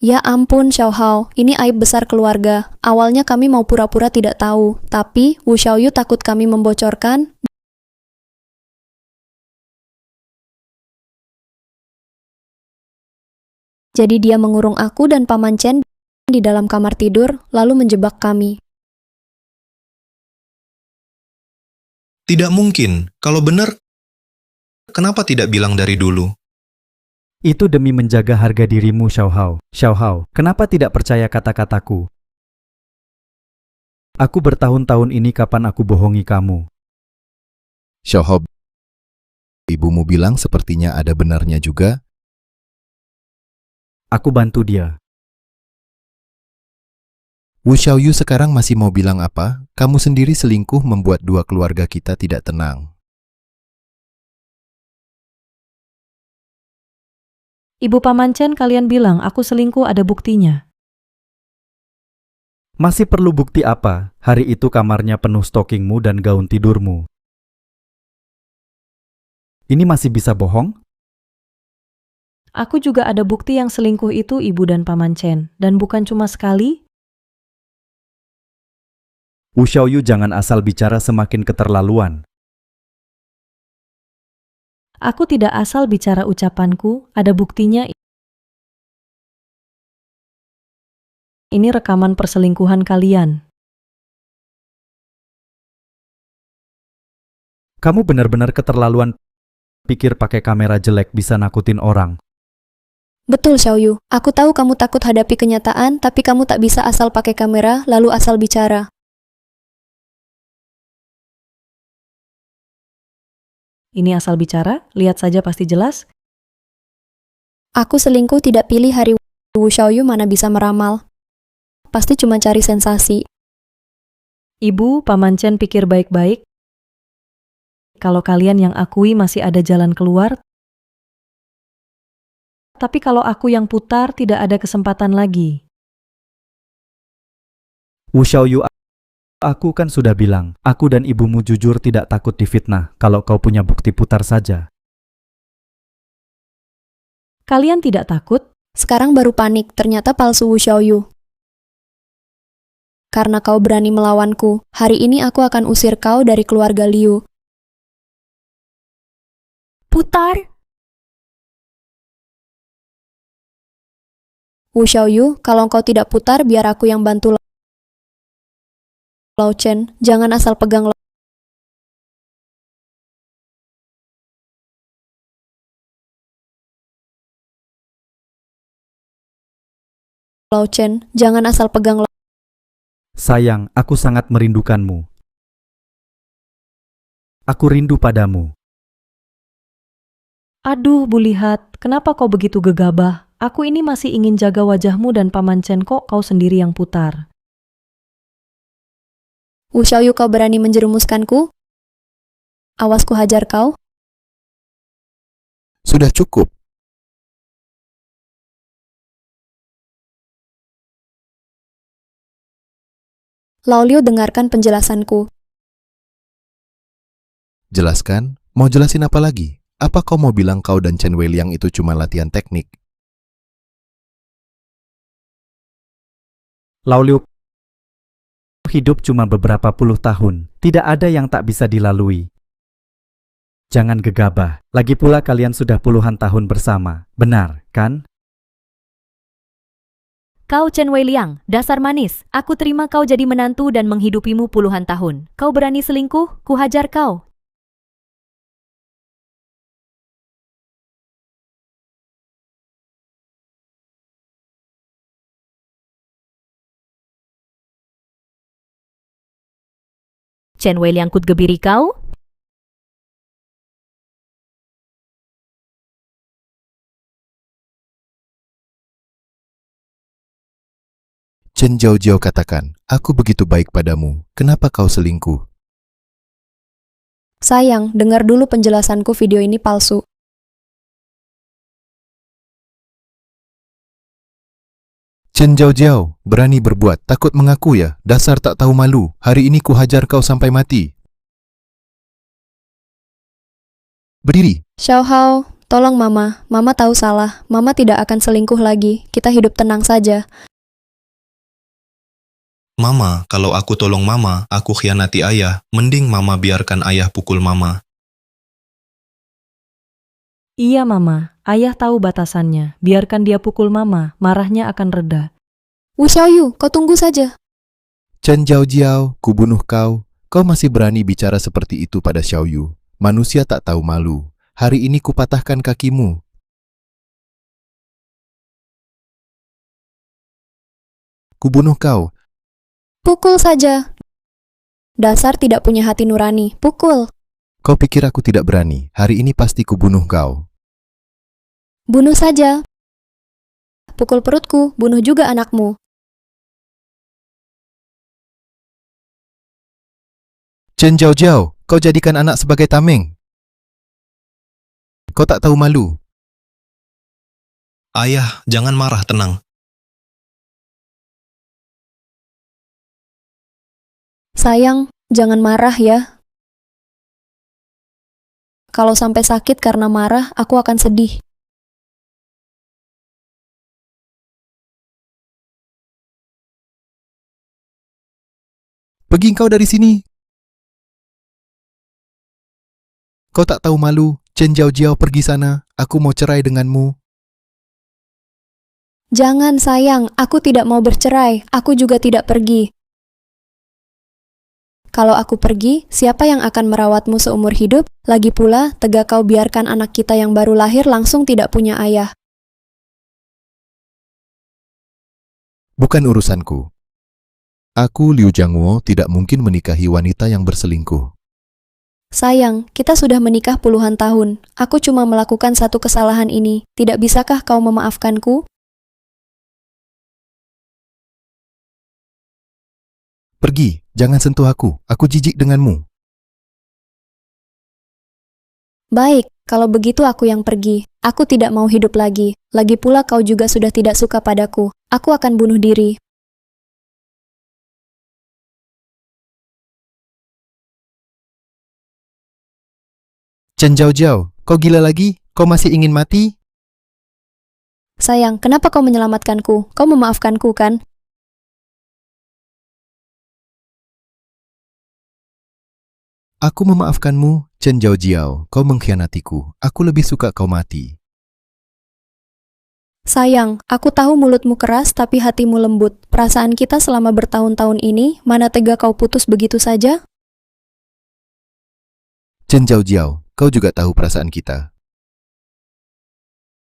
Ya ampun, Xiaohao, ini aib besar keluarga. Awalnya kami mau pura-pura tidak tahu, tapi Wu Xiaoyu takut kami membocorkan. Jadi dia mengurung aku dan Paman Chen di dalam kamar tidur, lalu menjebak kami. Tidak mungkin. Kalau benar, kenapa tidak bilang dari dulu? Itu demi menjaga harga dirimu, Xiaohao. Xiaohao, kenapa tidak percaya kata-kataku? Aku bertahun-tahun ini kapan aku bohongi kamu? Xiaohou, ibumu bilang sepertinya ada benarnya juga. Aku bantu dia. Wu Xiaoyu sekarang masih mau bilang apa? Kamu sendiri selingkuh membuat dua keluarga kita tidak tenang. Ibu Paman Chen, kalian bilang aku selingkuh, ada buktinya. Masih perlu bukti apa? Hari itu kamarnya penuh stokingmu dan gaun tidurmu. Ini masih bisa bohong? Aku juga ada bukti yang selingkuh itu ibu dan Paman Chen. Dan bukan cuma sekali. Wu Xiaoyu, jangan asal bicara, semakin keterlaluan. Aku tidak asal bicara ucapanku, ada buktinya. Ini rekaman perselingkuhan kalian. Kamu benar-benar keterlaluan. Pikir pakai kamera jelek bisa nakutin orang. Betul, Xiaoyu. Aku tahu kamu takut hadapi kenyataan, tapi kamu tak bisa asal pakai kamera lalu asal bicara. Ini asal bicara, lihat saja pasti jelas. Aku selingkuh tidak pilih hari. Wu Xiaoyu mana bisa meramal. Pasti cuma cari sensasi. Ibu, Paman Chen pikir baik-baik. Kalau kalian yang akui masih ada jalan keluar. Tapi kalau aku yang putar, tidak ada kesempatan lagi. Wu Xiaoyu, aku kan sudah bilang, aku dan ibumu jujur tidak takut difitnah. Kalau kau punya bukti, putar saja. Kalian tidak takut? Sekarang baru panik, ternyata palsu Wu Xiaoyu. Karena kau berani melawanku, hari ini aku akan usir kau dari keluarga Liu. Putar! Wu Xiaoyu, kalau kau tidak putar, biar aku yang bantu. Lao Chen, jangan asal pegang Lao Chen, jangan asal pegang. Sayang, aku sangat merindukanmu. Aku rindu padamu. Aduh, Bu Lihat, kenapa kau begitu gegabah? Aku ini masih ingin jaga wajahmu dan Paman Chen, kok kau sendiri yang putar. Wu Xiaoyu, kau berani menjerumuskanku? Awas ku hajar kau. Sudah cukup. Lao Liu, dengarkan penjelasanku. Jelaskan, mau jelasin apa lagi? Apa kau mau bilang kau dan Chen Weiliang itu cuma latihan teknik? Lao Liu, hidup cuma beberapa puluh tahun. Tidak ada yang tak bisa dilalui. Jangan gegabah. Lagi pula kalian sudah puluhan tahun bersama. Benar, kan? Kau Chen Weiliang, dasar manis. Aku terima kau jadi menantu dan menghidupimu puluhan tahun. Kau berani selingkuh? Ku hajar kau. Chen Weiliang kut gebiri kau? Chen Jiao katakan, aku begitu baik padamu, kenapa kau selingkuh? Sayang, dengar dulu penjelasanku, video ini palsu. Chen Jiao, berani berbuat, takut mengaku ya, dasar tak tahu malu, hari ini ku hajar kau sampai mati. Berdiri. Xiaohao, tolong Mama. Mama tahu salah. Mama tidak akan selingkuh lagi. Kita hidup tenang saja. Mama, kalau aku tolong Mama, aku khianati ayah. Mending Mama biarkan ayah pukul Mama. Iya, Mama. Ayah tahu batasannya. Biarkan dia pukul Mama, marahnya akan reda. Wu Xiaoyu, kau tunggu saja. Chen Jiao, ku bunuh kau. Kau masih berani bicara seperti itu pada Xiaoyu. Manusia tak tahu malu. Hari ini ku patahkan kakimu. Ku bunuh kau. Pukul saja. Dasar tidak punya hati nurani. Pukul. Kau pikir aku tidak berani? Hari ini pasti kubunuh kau. Bunuh saja. Pukul perutku, bunuh juga anakmu. Chen Jiao Jiao, kau jadikan anak sebagai tameng. Kau tak tahu malu. Ayah, jangan marah, tenang. Sayang, jangan marah ya. Kalau sampai sakit karena marah, aku akan sedih. Pergi kau dari sini. Kau tak tahu malu. Chen Jiao Jiao, pergi sana. Aku mau cerai denganmu. Jangan sayang, aku tidak mau bercerai. Aku juga tidak pergi. Kalau aku pergi, siapa yang akan merawatmu seumur hidup? Lagi pula, tega kau biarkan anak kita yang baru lahir langsung tidak punya ayah. Bukan urusanku. Aku, Liu Jiangwo, tidak mungkin menikahi wanita yang berselingkuh. Sayang, kita sudah menikah puluhan tahun. Aku cuma melakukan satu kesalahan ini. Tidak bisakah kau memaafkanku? Pergi, jangan sentuh aku. Aku jijik denganmu. Baik, kalau begitu aku yang pergi. Aku tidak mau hidup lagi. Lagi pula kau juga sudah tidak suka padaku. Aku akan bunuh diri. Chen Jiao Jiao, kau gila lagi? Kau masih ingin mati? Sayang, kenapa kau menyelamatkanku? Kau memaafkanku kan? Aku memaafkanmu, Chen Jiao Jiao. Kau mengkhianatiku. Aku lebih suka kau mati. Sayang, aku tahu mulutmu keras tapi hatimu lembut. Perasaan kita selama bertahun-tahun ini, mana tega kau putus begitu saja? Chen Jiao Jiao, kau juga tahu perasaan kita.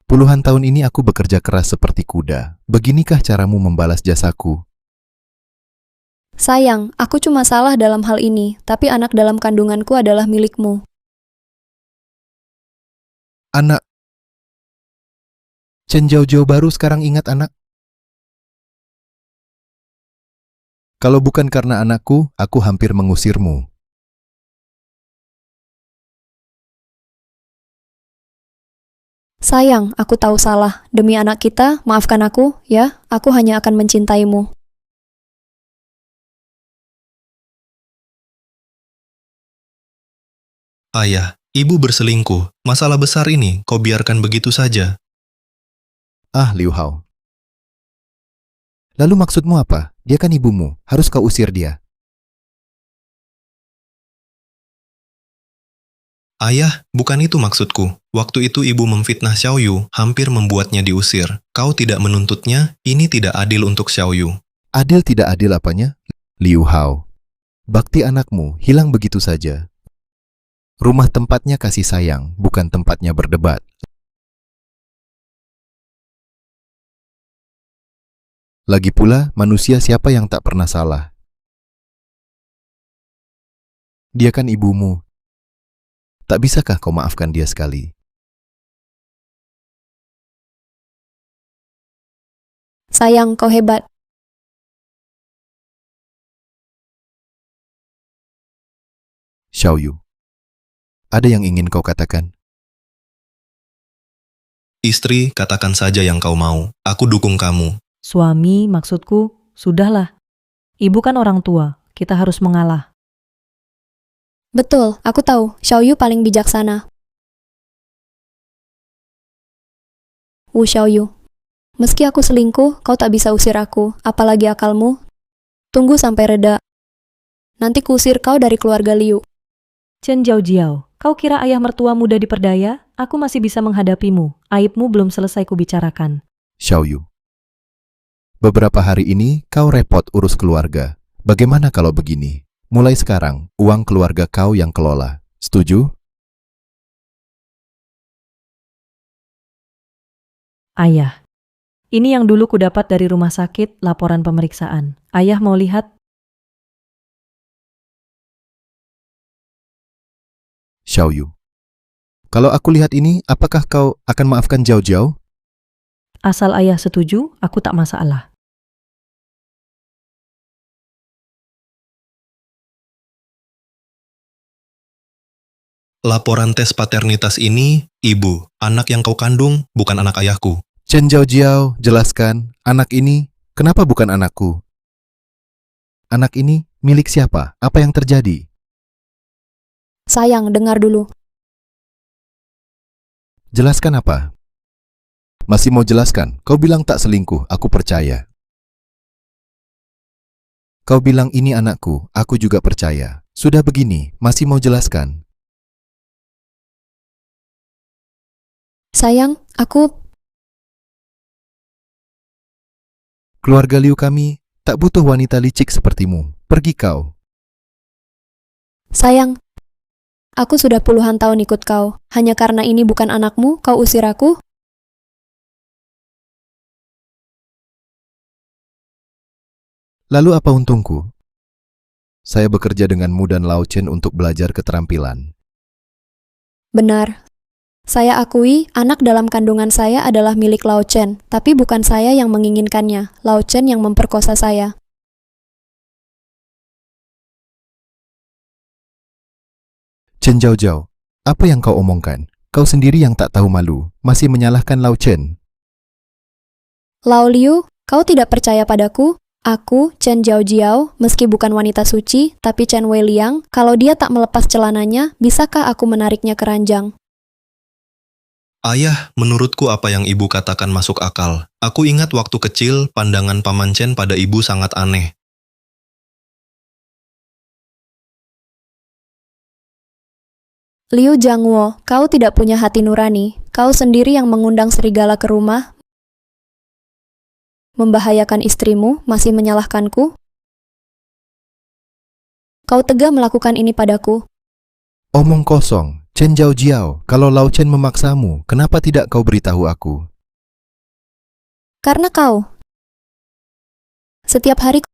Puluhan tahun ini aku bekerja keras seperti kuda. Beginikah caramu membalas jasaku? Sayang, aku cuma salah dalam hal ini, tapi anak dalam kandunganku adalah milikmu. Anak. Chen Jiao Jiao baru sekarang ingat anak. Kalau bukan karena anakku, aku hampir mengusirmu. Sayang, aku tahu salah. Demi anak kita, maafkan aku, ya. Aku hanya akan mencintaimu. Ayah, ibu berselingkuh. Masalah besar ini, kau biarkan begitu saja. Ah, Liu Hao. Lalu maksudmu apa? Dia kan ibumu. Harus kau usir dia. Ayah, bukan itu maksudku. Waktu itu ibu memfitnah Xiaoyu, hampir membuatnya diusir. Kau tidak menuntutnya, ini tidak adil untuk Xiaoyu. Adil tidak adil apanya? Liu Hao. Bakti anakmu hilang begitu saja. Rumah tempatnya kasih sayang, bukan tempatnya berdebat. Lagi pula, manusia siapa yang tak pernah salah? Dia kan ibumu. Tak bisakah kau maafkan dia sekali? Sayang, kau hebat. Xiaoyu, ada yang ingin kau katakan? Istri, katakan saja yang kau mau. Aku dukung kamu. Suami, maksudku, sudahlah. Ibu kan orang tua, kita harus mengalah. Betul, aku tahu. Xiaoyu paling bijaksana. Wu Xiaoyu. Meski aku selingkuh, kau tak bisa usir aku. Apalagi akalmu. Tunggu sampai reda. Nanti kuusir kau dari keluarga Liu. Chen Jiao Jiao, kau kira ayah mertua mudah diperdaya? Aku masih bisa menghadapimu. Aibmu belum selesai kubicarakan. Xiaoyu, beberapa hari ini kau repot urus keluarga. Bagaimana kalau begini? Mulai sekarang, uang keluarga kau yang kelola. Setuju? Ayah, ini yang dulu kudapat dari rumah sakit, laporan pemeriksaan. Ayah mau lihat? Xiaoyu. Kalau aku lihat ini, apakah kau akan maafkan Jiao Jiao? Asal ayah setuju, aku tak masalah. Laporan tes paternitas ini, ibu, anak yang kau kandung bukan anak ayahku. Chen Jiao Jiao, jelaskan, anak ini kenapa bukan anakku? Anak ini milik siapa? Apa yang terjadi? Sayang, dengar dulu. Jelaskan apa? Masih mau jelaskan? Kau bilang tak selingkuh, aku percaya. Kau bilang ini anakku, aku juga percaya. Sudah begini, masih mau jelaskan? Sayang, Keluarga Liu kami tak butuh wanita licik sepertimu. Pergi kau. sayang, aku sudah puluhan tahun ikut kau. Hanya karena ini bukan anakmu, kau usir aku? Lalu apa untungku? Saya bekerja denganmu dan Lao Chen untuk belajar keterampilan. Benar. Saya akui, anak dalam kandungan saya adalah milik Lao Chen, tapi bukan saya yang menginginkannya. Lao Chen yang memperkosa saya. Chen Jiao Jiao, apa yang kau omongkan? Kau sendiri yang tak tahu malu, masih menyalahkan Lao Chen. Lao Liu, kau tidak percaya padaku? Aku, Chen Jiao Jiao, meski bukan wanita suci, tapi Chen Wei Liang, kalau dia tak melepas celananya, bisakah aku menariknya ke ranjang? Ayah, menurutku apa yang ibu katakan masuk akal. Aku ingat waktu kecil, pandangan Paman Chen pada ibu sangat aneh. Liu Jiangwo, kau tidak punya hati nurani. Kau sendiri yang mengundang serigala ke rumah, membahayakan istrimu, masih menyalahkanku? Kau tega melakukan ini padaku. Omong kosong. Chen Jiao Jiao, kalau Lao Chen memaksamu, kenapa tidak kau beritahu aku? Karena kau. Setiap hari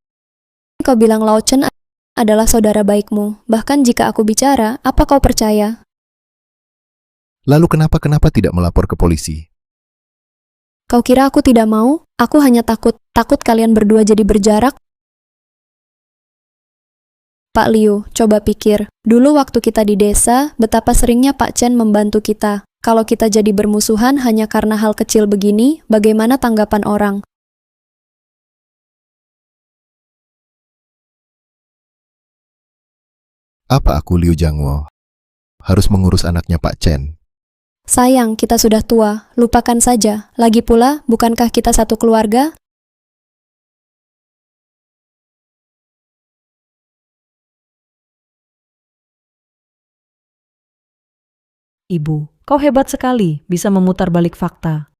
kau bilang Lao Chen adalah saudara baikmu. Bahkan jika aku bicara, apa kau percaya? Lalu kenapa tidak melapor ke polisi? Kau kira aku tidak mau? Aku hanya takut kalian berdua jadi berjarak. Pak Liu, coba pikir. Dulu waktu kita di desa, betapa seringnya Pak Chen membantu kita. Kalau kita jadi bermusuhan hanya karena hal kecil begini, bagaimana tanggapan orang? Apa aku Liu Jiangwo harus mengurus anaknya Pak Chen? Sayang, kita sudah tua. Lupakan saja. Lagi pula, bukankah kita satu keluarga? Ibu, kau hebat sekali bisa memutar balik fakta.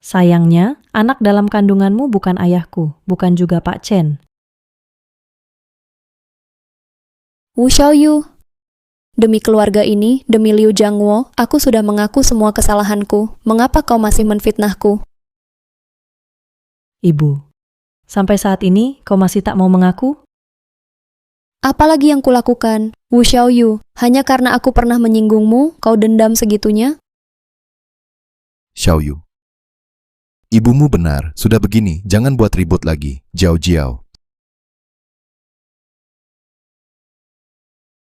Sayangnya, anak dalam kandunganmu bukan ayahku, bukan juga Pak Chen. Wu Xiaoyu. Demi keluarga ini, demi Liu Jiangwo, aku sudah mengaku semua kesalahanku. Mengapa kau masih menfitnahku? Ibu, sampai saat ini kau masih tak mau mengaku? Apalagi yang kulakukan? Wu Xiaoyu, hanya karena aku pernah menyinggungmu, kau dendam segitunya? Xiaoyu. Ibumu benar, sudah begini, jangan buat ribut lagi, Jiao Jiao.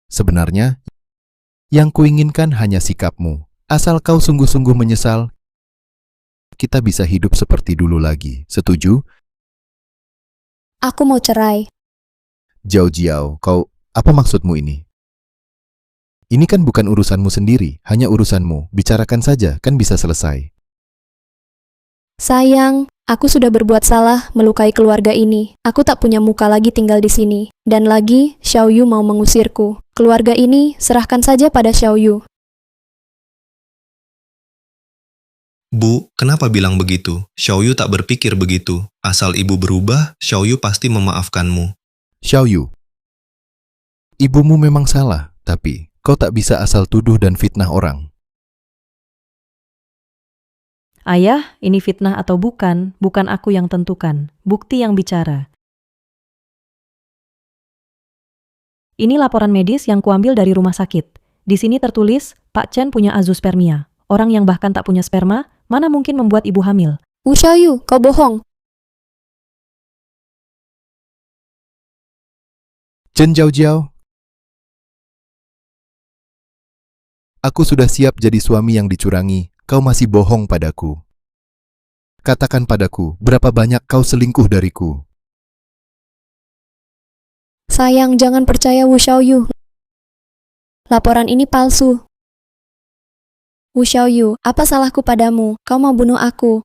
Sebenarnya, yang kuinginkan hanya sikapmu. Asal kau sungguh-sungguh menyesal, kita bisa hidup seperti dulu lagi. Setuju? Aku mau cerai. Jiao Jiao, kau, apa maksudmu ini? Ini kan bukan urusanmu sendiri, hanya urusanmu. Bicarakan saja, kan bisa selesai. Sayang, aku sudah berbuat salah, melukai keluarga ini. Aku tak punya muka lagi tinggal di sini. Dan lagi, Xiaoyu mau mengusirku. Keluarga ini, serahkan saja pada Xiaoyu. Bu, kenapa bilang begitu? Xiaoyu tak berpikir begitu. Asal ibu berubah, Xiaoyu pasti memaafkanmu. Xiaoyu, ibumu memang salah, tapi kau tak bisa asal tuduh dan fitnah orang. Ayah, ini fitnah atau bukan aku yang tentukan. Bukti yang bicara. Ini laporan medis yang kuambil dari rumah sakit. Di sini tertulis, Pak Chen punya azospermia. Orang yang bahkan tak punya sperma, mana mungkin membuat ibu hamil? Wu Xiaoyu, kau bohong. Chen Jiao, aku sudah siap jadi suami yang dicurangi. Kau masih bohong padaku. Katakan padaku, berapa banyak kau selingkuh dariku? Sayang, jangan percaya Wu Xiaoyu. Laporan ini palsu. Wu Xiaoyu, apa salahku padamu? Kau mau bunuh aku.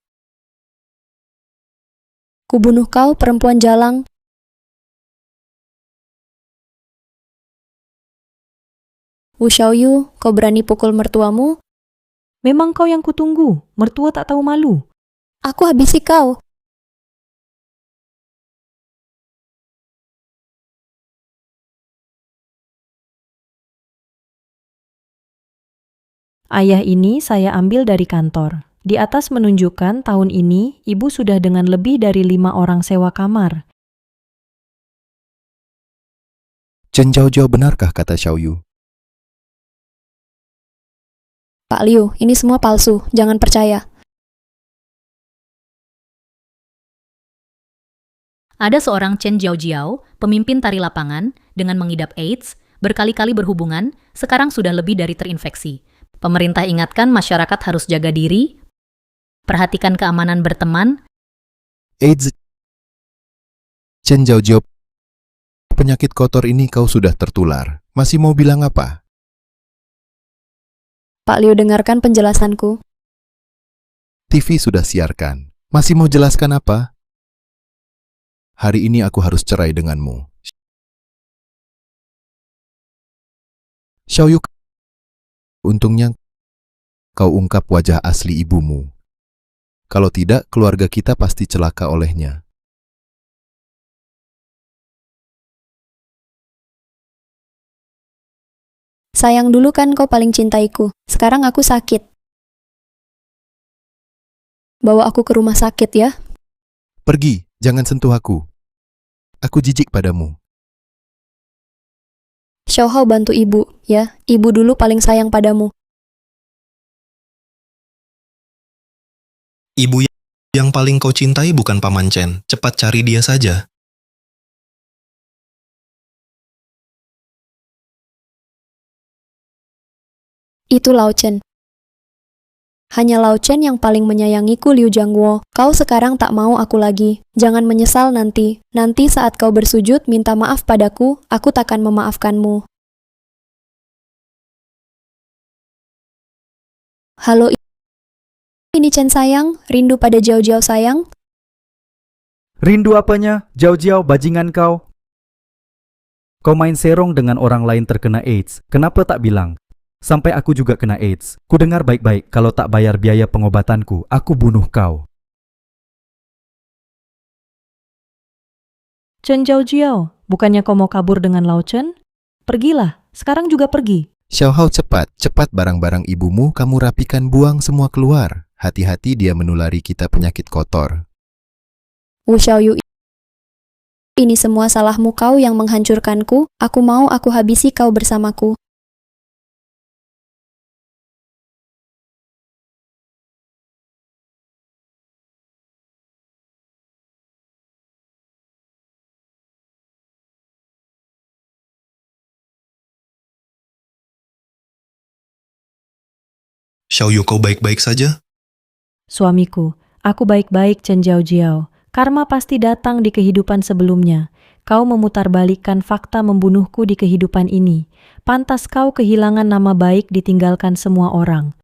Kubunuh kau, perempuan jalang. Wu Xiaoyu, kau berani pukul mertuamu? Memang kau yang kutunggu, mertua tak tahu malu. Aku habisi kau. Ayah ini saya ambil dari kantor. Di atas menunjukkan tahun ini ibu sudah dengan lebih dari 5 orang sewa kamar. Chen Jiao, benarkah kata Xiaoyu? Pak Liu, ini semua palsu. Jangan percaya. Ada seorang Chen Jiao, pemimpin tari lapangan, dengan mengidap AIDS, berkali-kali berhubungan, sekarang sudah lebih dari terinfeksi. Pemerintah ingatkan masyarakat harus jaga diri, perhatikan keamanan berteman. AIDS. Chen Jiao, penyakit kotor ini kau sudah tertular. Masih mau bilang apa? Pak Liu, dengarkan penjelasanku. TV sudah siarkan. Masih mau jelaskan apa? Hari ini aku harus cerai denganmu. Xiaoyu, untungnya kau ungkap wajah asli ibumu. Kalau tidak, keluarga kita pasti celaka olehnya. Sayang, dulu kan kau paling cintaiku. Sekarang aku sakit. Bawa aku ke rumah sakit ya. Pergi, jangan sentuh aku. Aku jijik padamu. Xiaohao, bantu ibu, ya. Ibu dulu paling sayang padamu. Ibu yang paling kau cintai bukan Paman Chen. Cepat cari dia saja. Itu Lao Chen. Hanya Lao Chen yang paling menyayangiku, Liu Jiangguo. Kau sekarang tak mau aku lagi. Jangan menyesal nanti. Nanti saat kau bersujud minta maaf padaku, aku takkan memaafkanmu. Halo, ini Chen sayang. Rindu pada Jiao sayang. Rindu apanya? Jiao, bajingan kau. Kau main serong dengan orang lain terkena AIDS. Kenapa tak bilang? Sampai aku juga kena AIDS. Ku dengar baik-baik, kalau tak bayar biaya pengobatanku, aku bunuh kau. Chen Jiao, bukannya kau mau kabur dengan Lao Chen? Pergilah, sekarang juga pergi. Xiaohao, cepat barang-barang ibumu kamu rapikan, buang semua keluar. Hati-hati dia menulari kita penyakit kotor. Wu Xiaoyu, ini semua salahmu, kau yang menghancurkanku. Aku mau aku habisi kau bersamaku. Xiaoyu, kau baik-baik saja? Suamiku, aku baik-baik Chen Jiao. Karma pasti datang di kehidupan sebelumnya. Kau memutarbalikkan fakta membunuhku di kehidupan ini. Pantas kau kehilangan nama baik ditinggalkan semua orang.